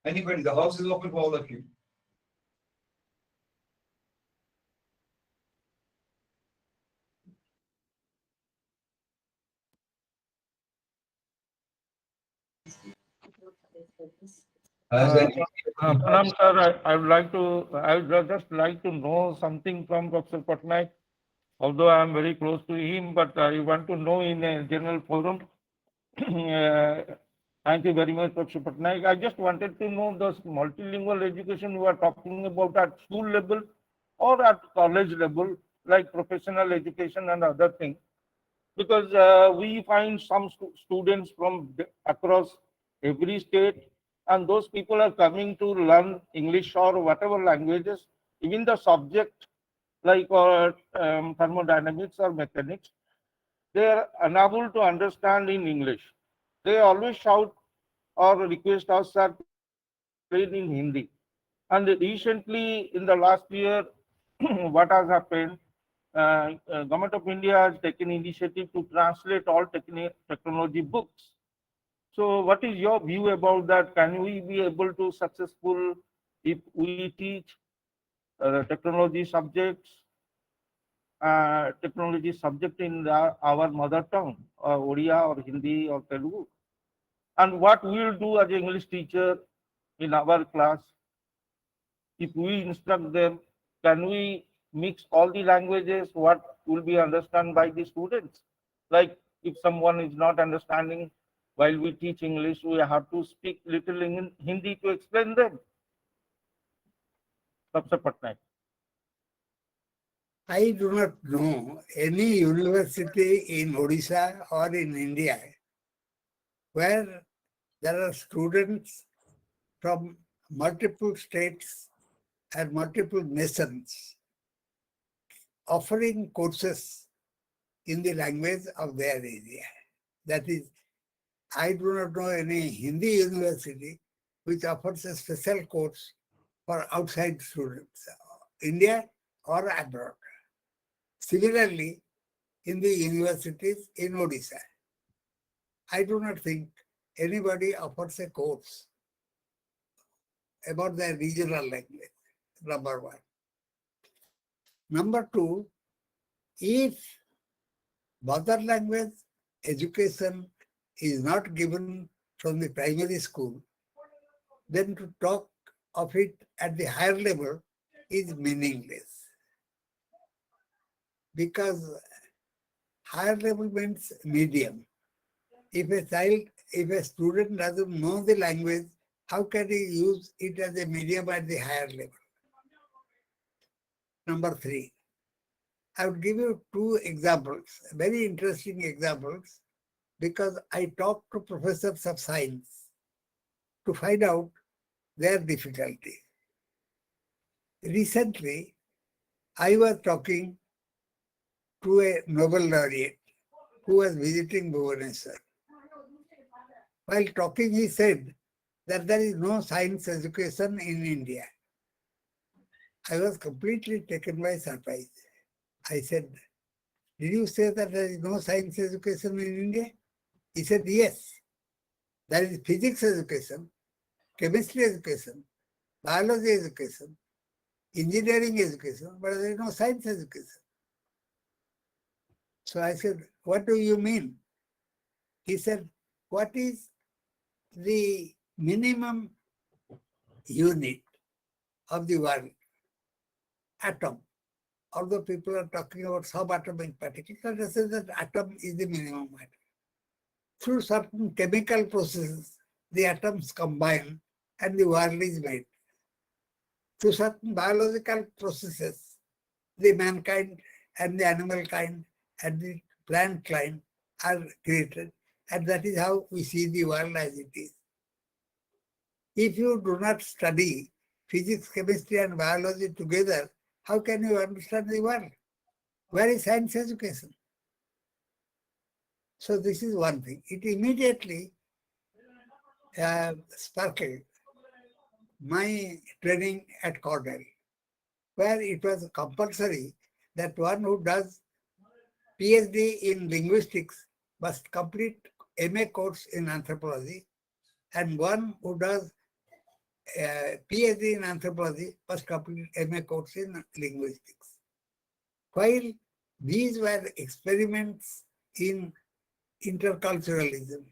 S1: Anybody? The house is open for all of you.
S8: Pranam sir, I would just like to know something from Professor Pattanayak. Although I am very close to him, but I want to know in a general forum. Thank you very much, Professor Pattanayak. I just wanted to know the multilingual education you are talking about at school level or at college level, like professional education and other things. Because we find some students from across every state, and those people are coming to learn English or whatever languages, even the subject like thermodynamics or mechanics, they are unable to understand in English. They always shout or request us to explain in Hindi. And recently, in the last year, what has happened? Government of India has taken initiative to translate all technology books. So, what is your view about that? Can we be able to successful if we teach technology subjects in our mother tongue, or Odia or Hindi or Telugu? And what we will do as an English teacher in our class, if we instruct them, can we mix all the languages, what will be understood by the students? Like if someone is not understanding while we teach English, we have to speak little in Hindi to explain them. Professor Pattanayak.
S6: I do not know any university in Odisha or in India where there are students from multiple states and multiple nations offering courses in the language of their area. That is, I do not know any Hindi university which offers a special course for outside students, India or abroad. Similarly, in the universities in Odisha, I do not think anybody offers a course about their regional language, number one. Number two, if mother language education is not given from the primary school, then to talk of it at the higher level is meaningless. Because higher level means medium. If a student doesn't know the language, how can he use it as a medium at the higher level? Number three, I would give you two examples, very interesting examples, because I talked to professors of science to find out their difficulty. Recently, I was talking to a Nobel laureate who was visiting Bhubaneswar. While talking, he said that there is no science education in India. I was completely taken by surprise. I said, did you say that there is no science education in India? He said, yes. There is physics education, chemistry education, biology education, engineering education, but there is no science education. So I said, what do you mean? He said, what is the minimum unit of the world? Atom. Although people are talking about subatomic particles, they say that atom is the minimum matter. Through certain chemical processes, the atoms combine and the world is made. Through certain biological processes, the mankind and the animal kind and the plant kind are created, and that is how we see the world as it is. If you do not study physics, chemistry, and biology together, how can you understand the world? Where is science education? So this is one thing. It immediately sparkled my training at Cornell, where it was compulsory that one who does PhD in linguistics must complete MA course in anthropology, and one who does PhD in anthropology must complete MA course in linguistics. While these were experiments in interculturalism,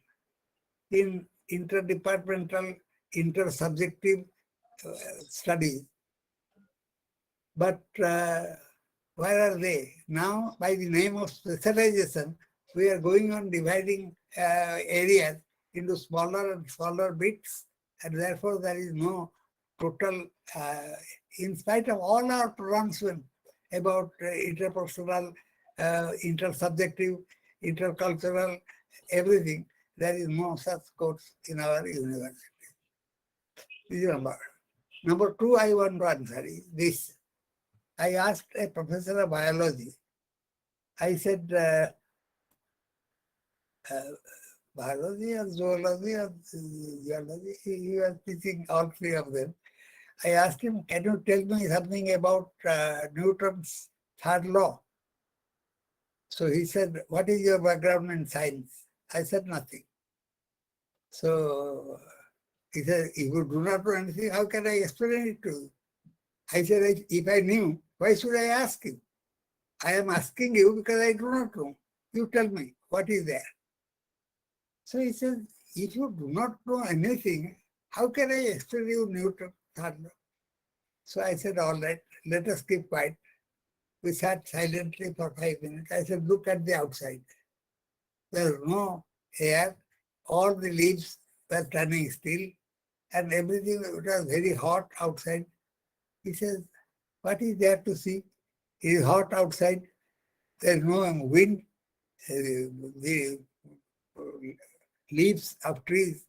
S6: in interdepartmental, intersubjective studies. But where are they? Now, by the name of specialization, we are going on dividing areas into smaller and smaller bits, and therefore there is no total, in spite of all our pronouncement about interpersonal, intersubjective, intercultural, everything, there is no such course in our university. This is number. Number two, I want to answer is this. I asked a professor of biology. I said, biology or zoology or geology, he was teaching all three of them. I asked him, can you tell me something about Newton's third law? So he said, what is your background in science? I said, nothing. So he said, if you do not know anything, how can I explain it to you? I said, if I knew, why should I ask you? I am asking you because I do not know. You tell me, what is there? So he said, if you do not know anything, how can I explain you Newton's third law? So I said, all right, let us keep quiet. We sat silently for 5 minutes. I said, look at the outside. There is no air. All the leaves were standing still and everything was very hot outside. He says, what is there to see? It is hot outside. There is no wind. The leaves of trees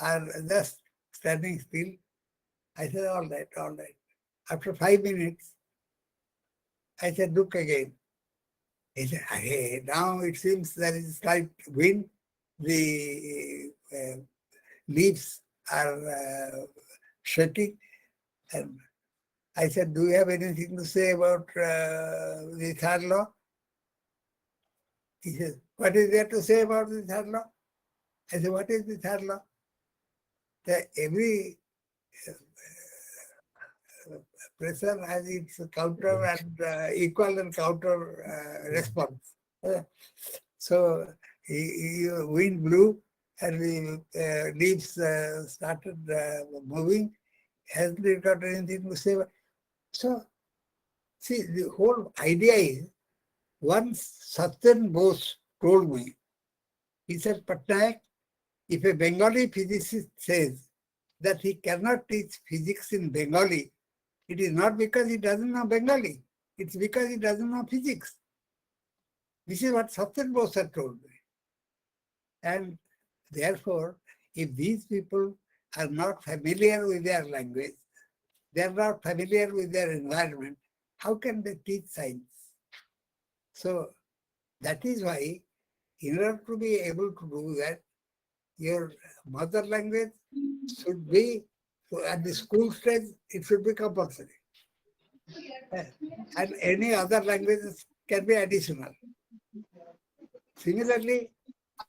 S6: are just standing still. I said, all right, all right. After 5 minutes, I said, look again. He said, hey, now it seems there is slight wind. The leaves are shaking. And I said, do you have anything to say about the third law? He said, what is there to say about the third law? I said, what is the third law? That every pressure has its counter and equal and counter response. So wind blew and the leaves started moving. Hasn't it got anything to say? So, see, the whole idea is, once Satyan Bose told me, he said, Pattanayak, if a Bengali physicist says that he cannot teach physics in Bengali, it is not because he doesn't know Bengali. It's because he doesn't know physics. This is what Satyan Bose had told me. And therefore, if these people are not familiar with their language, they are not familiar with their environment, how can they teach science? So that is why, in order to be able to do that, your mother language should be, at the school stage, it should be compulsory. And any other languages can be additional. Similarly,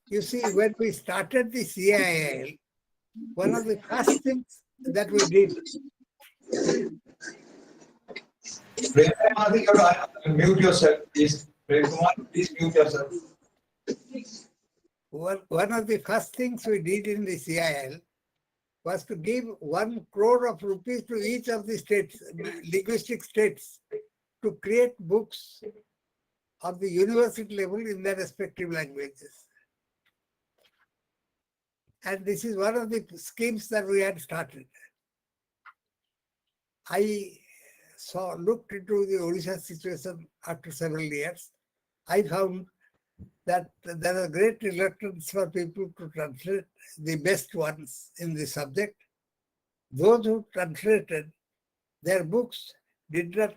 S6: you see, when we started the CIL, one of the first things that we did.
S1: I think you have to mute yourself, please. Please mute yourself.
S6: One of the first things we did in the CIL was to give 1 crore of rupees to each of the states, linguistic states, to create books of the university level in their respective languages. And this is one of the schemes that we had started. I looked into the Odisha situation after several years. I found that there was great reluctance for people to translate the best ones in the subject. Those who translated, their books did not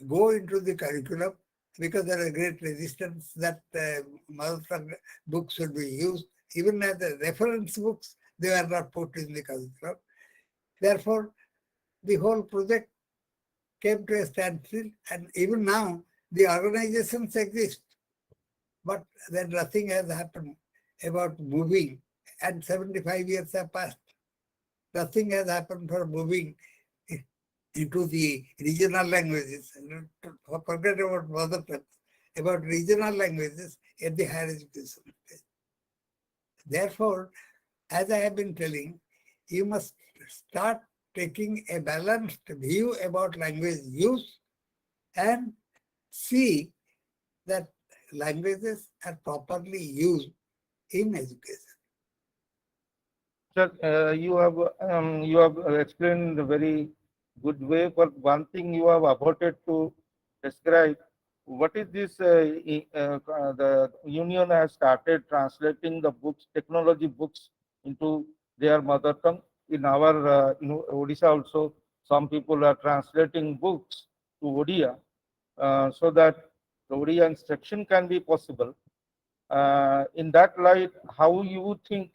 S6: go into the curriculum because there was great resistance that mother tongue books should be used. Even as the reference books, they were not put in the curriculum. Therefore, the whole project came to a standstill, and even now, the organizations exist, but then nothing has happened about moving, and 75 years have passed. Nothing has happened for moving into the regional languages. Forget about mother tongue, about regional languages in the higher education. Therefore, as I have been telling, you must start taking a balanced view about language use and see that languages are properly used in education.
S8: Sir, you have explained in a very good way, but one thing you have avoided to describe, what is this, the union has started translating the books, technology books into their mother tongue. In our, Odisha also, some people are translating books to Odia, so that the Odia instruction can be possible. In that light, how you think,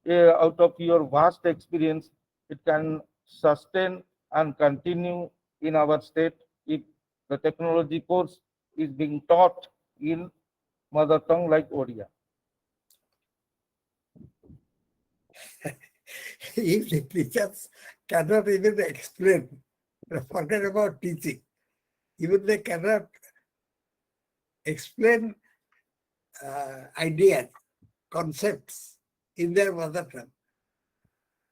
S8: out of your vast experience, it can sustain and continue in our state if the technology course is being taught in mother tongue like Odia?
S6: If the teachers cannot even explain, forget about teaching, even they cannot explain ideas, concepts in their mother tongue.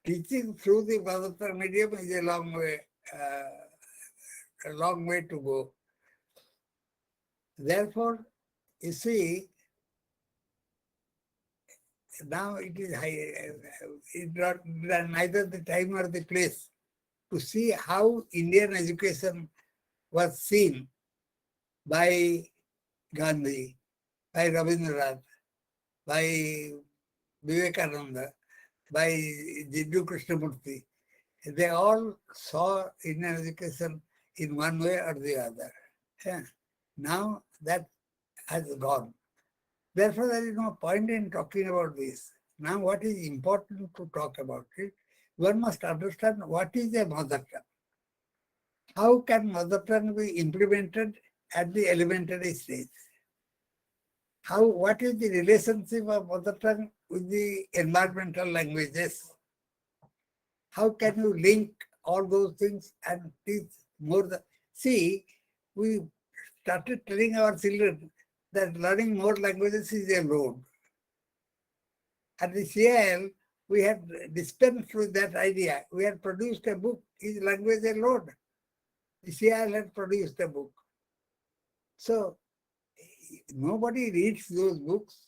S6: Teaching through the mother tongue medium is a long way to go. Therefore, you see, now it is neither the time nor the place to see how Indian education was seen by Gandhi, by Rabindranath, by Vivekananda, by Jiddu Krishnamurti. They all saw Indian education in one way or the other. Yeah. Now that has gone. Therefore, there is no point in talking about this. Now, what is important to talk about it, one must understand what is a mother tongue. How can mother tongue be implemented at the elementary stage? What is the relationship of mother tongue with the environmental languages? How can you link all those things and teach more? See, we started telling our children that learning more languages is a load. At the CIL, we had dispensed with that idea. We had produced a book, Is Language a Load? The CIL had produced a book. So, nobody reads those books.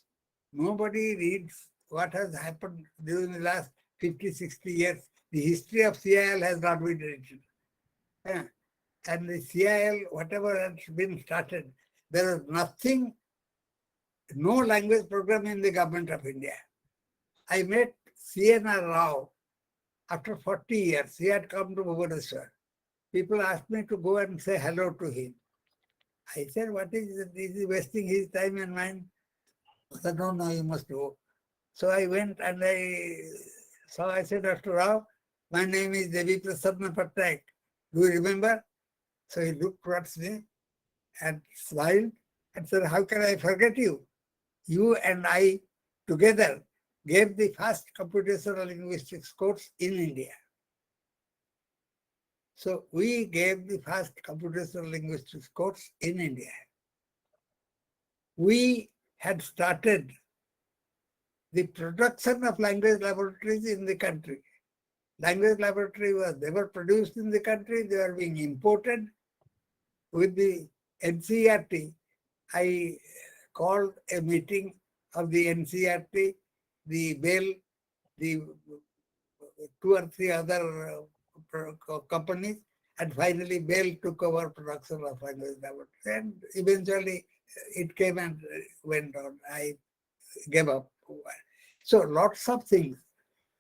S6: Nobody reads what has happened during the last 50, 60 years. The history of CIL has not been written. Yeah. And the CIL, whatever has been started, there is nothing, no language program in the government of India. I met C.N.R. Rao after 40 years. He had come to Bhubaneswar. People asked me to go and say hello to him. I said, what is he wasting his time and mine? I said, no, you must go. So I went and I said, Dr. Rao, my name is Debi Prasanna Pattanayak. Do you remember? So he looked towards me and smiled and said, how can I forget you? You and I together gave the first computational linguistics course in India. So we gave the first computational linguistics course in India. We had started the production of language laboratories in the country. Language laboratory was never produced in the country. They were being imported. With the NCERT, I called a meeting of the NCERT, the BEL, the 2 or 3 other companies, and finally BEL took over production of language laboratory. And eventually it came and went on. I gave up. So lots of things.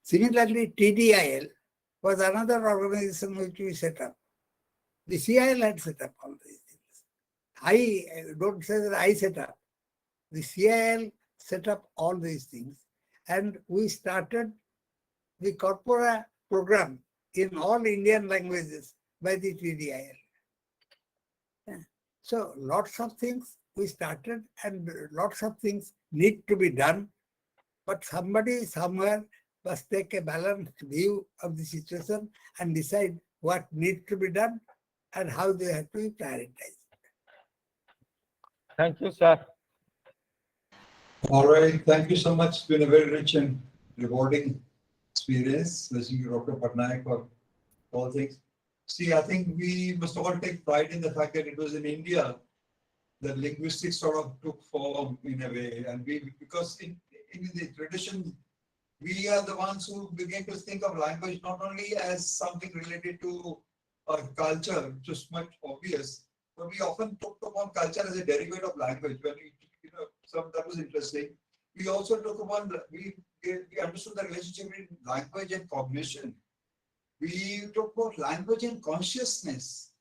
S6: Similarly, TDIL was another organization which we set up. The CIL had set up all these things. I don't say that I set up. The CIL set up all these things. And we started the corpora program in all Indian languages by the TDIL. So lots of things we started and lots of things need to be done. But somebody somewhere must take a balanced view of the situation and decide what needs to be done and how they have to be prioritized.
S8: Thank you, sir.
S1: All right, thank you so much. It's been a very rich and rewarding experience, listening to Dr. Pattanayak for all things. See, I think we must all take pride in the fact that it was in India that linguistics sort of took form in a way, and because in the tradition, we are the ones who began to think of language not only as something related to our culture, which is much obvious, but we often took upon culture as a derivative of language. When that was interesting. We also took upon we understood the relationship between language and cognition. We talk about language and consciousness,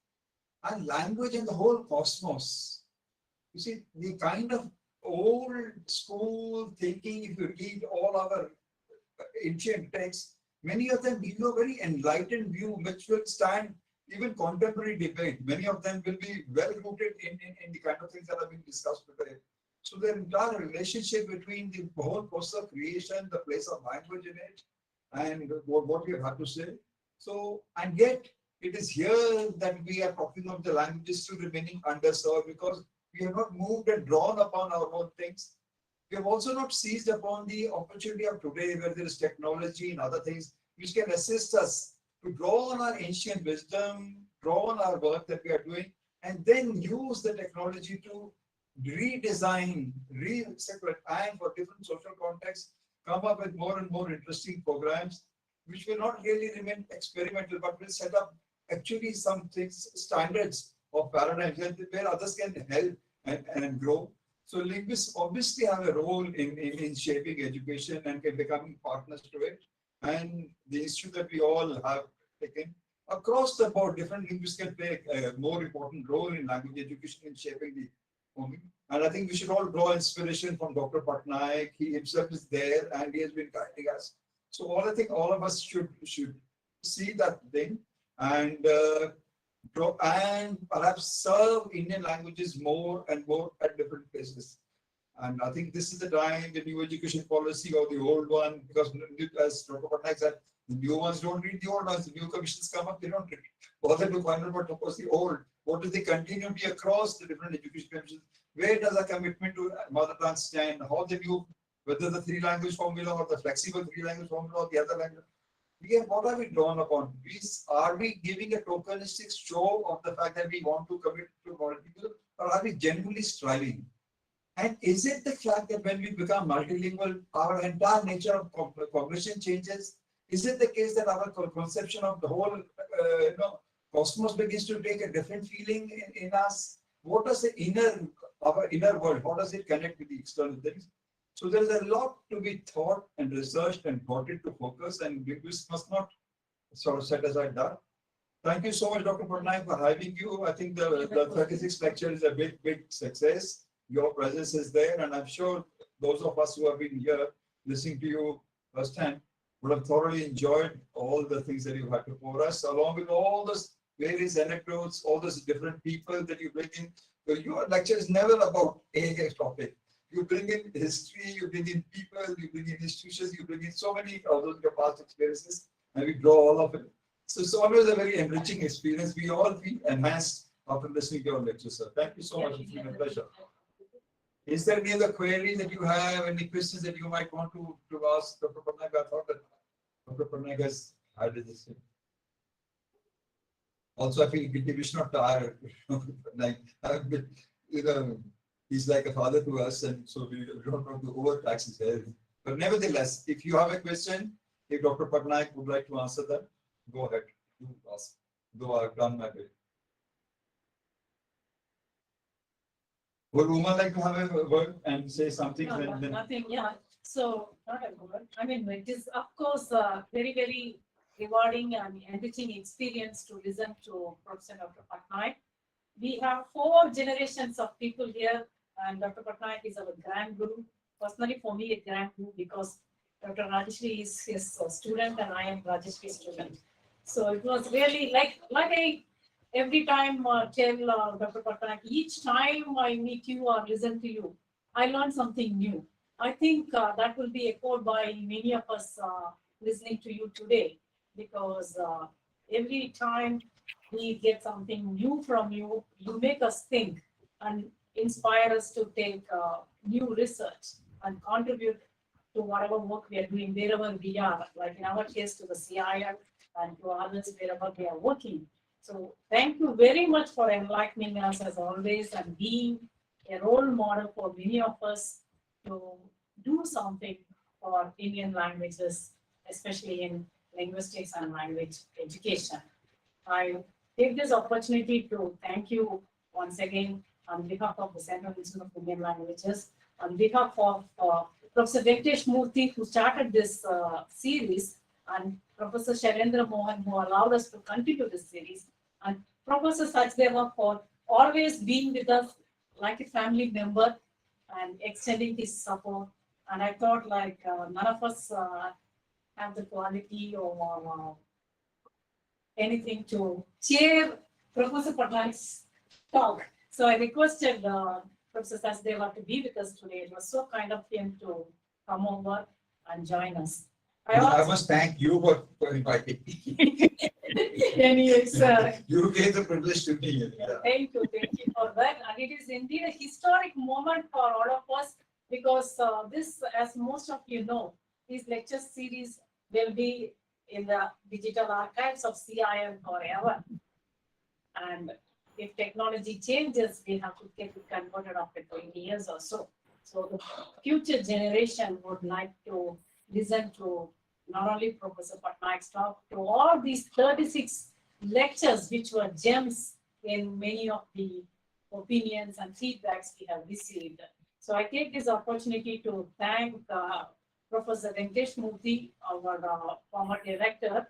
S1: and language and the whole cosmos. You see, the kind of old school thinking, if you read all our ancient texts, many of them give you a very enlightened view, which will stand even contemporary debate. Many of them will be well rooted in the kind of things that are being discussed today. So the entire relationship between the whole process of creation, the place of language in it, and what we have to say. So, and yet it is here that we are talking of the languages still remaining underserved because we have not moved and drawn upon our own things. We have also not seized upon the opportunity of today where there is technology and other things which can assist us to draw on our ancient wisdom, draw on our work that we are doing, and then use the technology to redesign, reseparate, and for different social contexts, come up with more and more interesting programs, which will not really remain experimental, but will set up actually some things, standards of paradigms where others can help and grow. So linguists obviously have a role in shaping education and becoming partners to it. And the issue that we all have taken across the board, different linguists can play a more important role in language education in shaping the forming. And I think we should all draw inspiration from Dr. Pattanayak. He himself is there and he has been guiding us. So I think all of us should see that thing and perhaps serve Indian languages more and more at different places. And I think this is the time, the new education policy or the old one, because as Dr. Pattanayak said, the new ones don't read the old ones. The new commissions come up, they don't bother to find out what was the old. What is the continuity across the different education commissions? Where does the commitment to mother tongue stand? How the new, whether the three language formula or the flexible three language formula or the other language? What are we drawn upon? Are we giving a tokenistic show of the fact that we want to commit to multilingual, or are we genuinely striving? And is it the fact that when we become multilingual, our entire nature of cognition changes? Is it the case that our conception of the whole cosmos begins to take a different feeling in us? What does our inner world, how does it connect with the external things? So there is a lot to be thought and researched and brought into focus, and linguists must not sort of set aside that. Thank you so much, Dr. Pattanayak, for having you. I think the 36th lecture is a big success. Your presence is there, and I'm sure those of us who have been here listening to you firsthand would have thoroughly enjoyed all the things that you had to pour us, along with all those various anecdotes, all those different people that you bring in. So your lecture is never about a topic. You bring in history, you bring in people, you bring in institutions, you bring in so many of those your past experiences, and we draw all of it. So it's always a very enriching experience. We all feel enhanced after listening to your lecture, sir. Thank you so much. It's been a pleasure. Is there any other query that you have, any questions that you might want to ask Dr. Pattanayak? I thought that Dr. Pattanayak has added this in. Also, I feel guilty, we should not tire. Like, he's like a father to us, and so we don't want to overtax his health. But nevertheless, if you have a question, if Dr. Pattanayak would like to answer that, go ahead. You ask. Though I've done my bit. Would Uma like to have a word and say something?
S3: No,
S1: then?
S3: nothing, yeah. So, not a word. I mean, it is, of course, very, very rewarding and enriching experience to listen to Professor Dr. Pattanayak. We have 4 generations of people here, and Dr. Pattanayak is our grand guru. Personally, for me, a grand guru because Dr. Rajeshri is his student and I am Rajeshri's student. So it was really like every time tell Dr. Pattanayak, each time I meet you or listen to you, I learn something new. I think that will be echoed by many of us listening to you today, because every time we get something new from you, you make us think and inspire us to take new research and contribute to whatever work we are doing wherever we are, like in our case to the CIL and to others wherever we are working. So thank you very much for enlightening us as always and being a role model for many of us to do something for Indian languages, especially in linguistics and language education. I take this opportunity to thank you once again on behalf of the Central Institute of Indian Languages, on behalf of Professor Venkatesh Murthy, who started this series, and Professor Sharendra Mohan, who allowed us to continue this series, and Professor Sachdeva for always being with us like a family member and extending his support. And I thought like none of us have the quality or anything to chair Professor Pattanaya's talk. So I requested Professor Sachdeva to be with us today. It was so kind of him to come over and join us.
S1: I must thank you for inviting me.
S3: Anyways,
S1: You gave the privilege to me.
S3: yeah, thank you for that. And it is indeed a historic moment for all of us because this, as most of you know, this lecture series will be in the digital archives of CIM forever. And if technology changes, we have to get it converted after 20 years or so. So the future generation would like to listen to not only Professor Pattanaya's talk, to all these 36 lectures, which were gems in many of the opinions and feedbacks we have received. So I take this opportunity to thank Professor Venkatesh Murthy, our former director,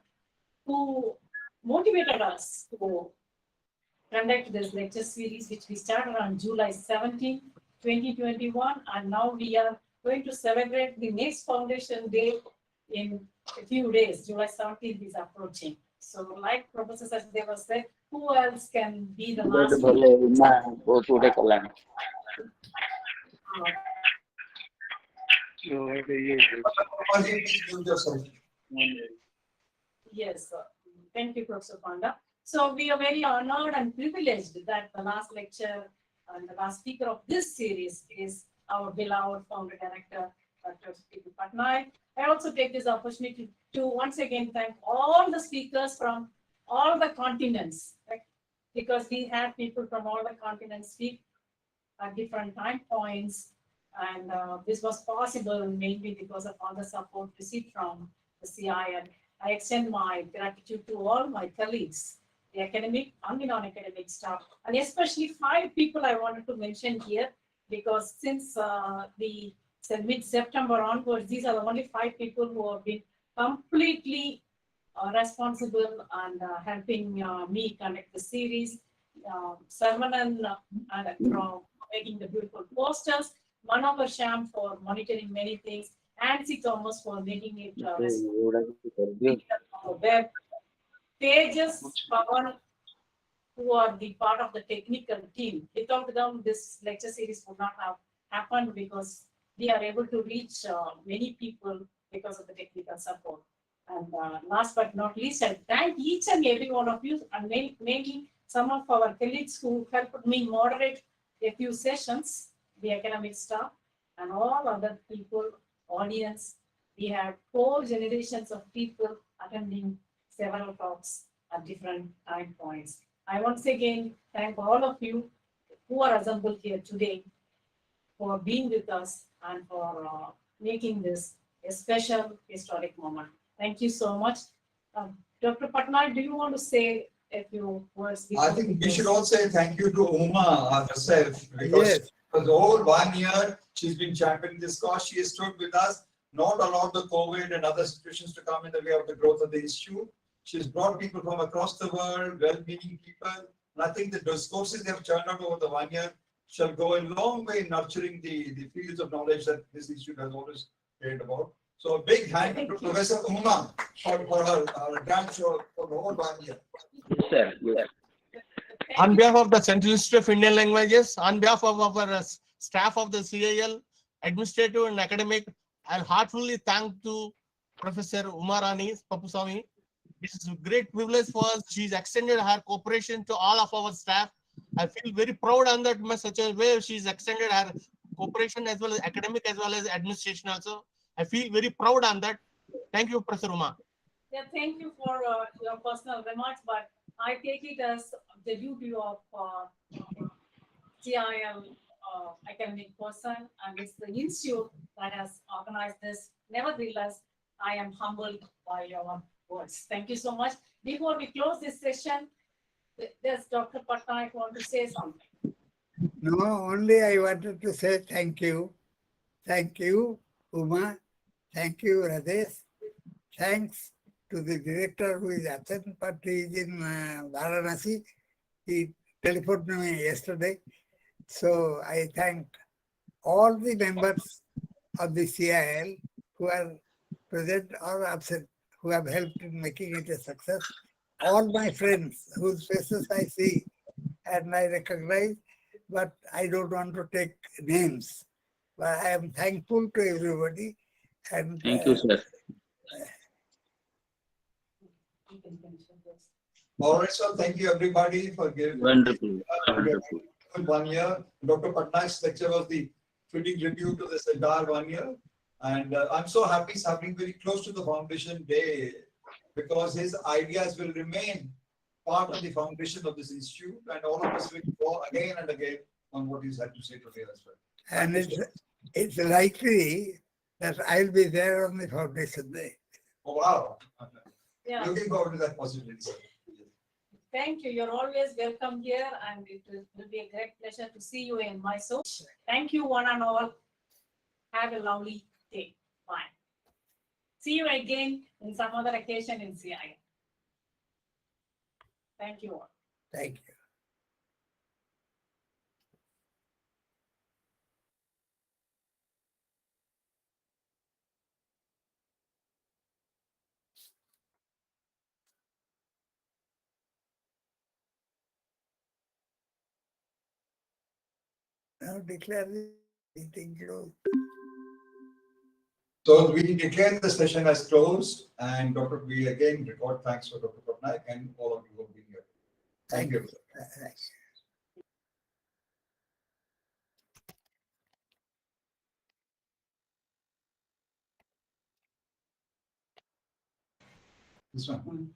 S3: who motivated us to conduct this lecture series, which we started on July 17, 2021, and now we are going to celebrate the next Foundation Day in a few days. July 17th is approaching. So like Professor Sachdeva said, who else can be the last Yes, thank you, Professor Panda. So we are very honored and privileged that the last lecture and the last speaker of this series is our beloved founder director, Dr. Debi Pattanayak. I also take this opportunity to once again thank all the speakers from all the continents, right? Because we had people from all the continents speak at different time points. And this was possible mainly because of all the support received from the CI. And I extend my gratitude to all my colleagues, the academic and the non-academic staff, and especially 5 people I wanted to mention here, because since the mid-September onwards, these are the only 5 people who have been completely responsible and helping me conduct the series. Sarvanan from making the beautiful posters, Manohar Sham for monitoring many things, Nancy Thomas for making it on the web, Tejas Pawan, who are the part of the technical team. Without them, this lecture series would not have happened because we are able to reach many people because of the technical support. And last but not least, I thank each and every one of you, and mainly some of our colleagues who helped me moderate a few sessions, the academic staff, and all other people, audience. We had 4 generations of people attending several talks at different time points. I once again thank all of you who are assembled here today for being with us and for making this a special historic moment. Thank you so much. Dr. Pattanayak, do you want to say a few words?
S1: I think we should all say thank you to Uma herself, because for the whole 1 year she's been championing this cause. She has stood with us, not allowed the COVID and other situations to come in the way of the growth of the institute. She's brought people from across the world, well-meaning people. And I think the discourses they have churned out over the 1 year shall go a long way in nurturing the fields of knowledge that this institute has always cared about. So a big hand to Professor Uma for her grand show for the whole 1 year.
S4: Yes, sir. Yes.
S9: On behalf of the Central Institute of Indian Languages, on behalf of our staff of the CIL, administrative and academic, I'll heartfully thank to Professor Umarani Papuswamy. This is a great privilege for us. She's extended her cooperation to all of our staff. I feel very proud on that such a way she's extended her cooperation as well as academic as well as administration also. I feel very proud on that. Thank you, Professor Uma.
S3: Yeah, thank you for your personal remarks, but I take it as the duty of CIL academic person, and it's the institute that has organized this. Nevertheless, I am humbled by your words. Thank you so much. Before we close this session, does Dr. Pattanayak want to say something?
S6: No, only I wanted to say thank you. Thank you, Uma. Thank you, Rajesh. Thanks to the director who is absent, but he is in Varanasi. He telephoned me yesterday. So I thank all the members of the CIL who are present or absent, who have helped in making it a success. All my friends whose faces I see and I recognize, but I don't want to take names. But I am thankful to everybody. And
S10: Thank you, sir.
S3: You can finish with this.
S1: All right, so thank you everybody for giving.
S10: Wonderful. Wonderful.
S1: 1 year. Dr. Patnayak's lecture was the fitting review to this entire 1 year. And I'm so happy it's happening very close to the foundation day because his ideas will remain part of the foundation of this institute, and all of us will go again and again on what he's had to say today as well.
S6: and it's likely that I'll be there on the foundation day.
S1: Oh, wow.
S3: Yeah.
S1: Looking forward to that possibility, sir.
S3: Thank you. You're always welcome here, and it will be a great pleasure to see you in Mysore. Thank you, one and all. Have a lovely day. Bye. See you again in some other occasion in CI. Thank you all.
S6: Thank you. Now declare the meeting closed.
S1: So we declare the session as closed, and Dr. We again record thanks for Dr. Patnayak and all of you who have been here. Thank you.
S6: Thanks.
S1: This one.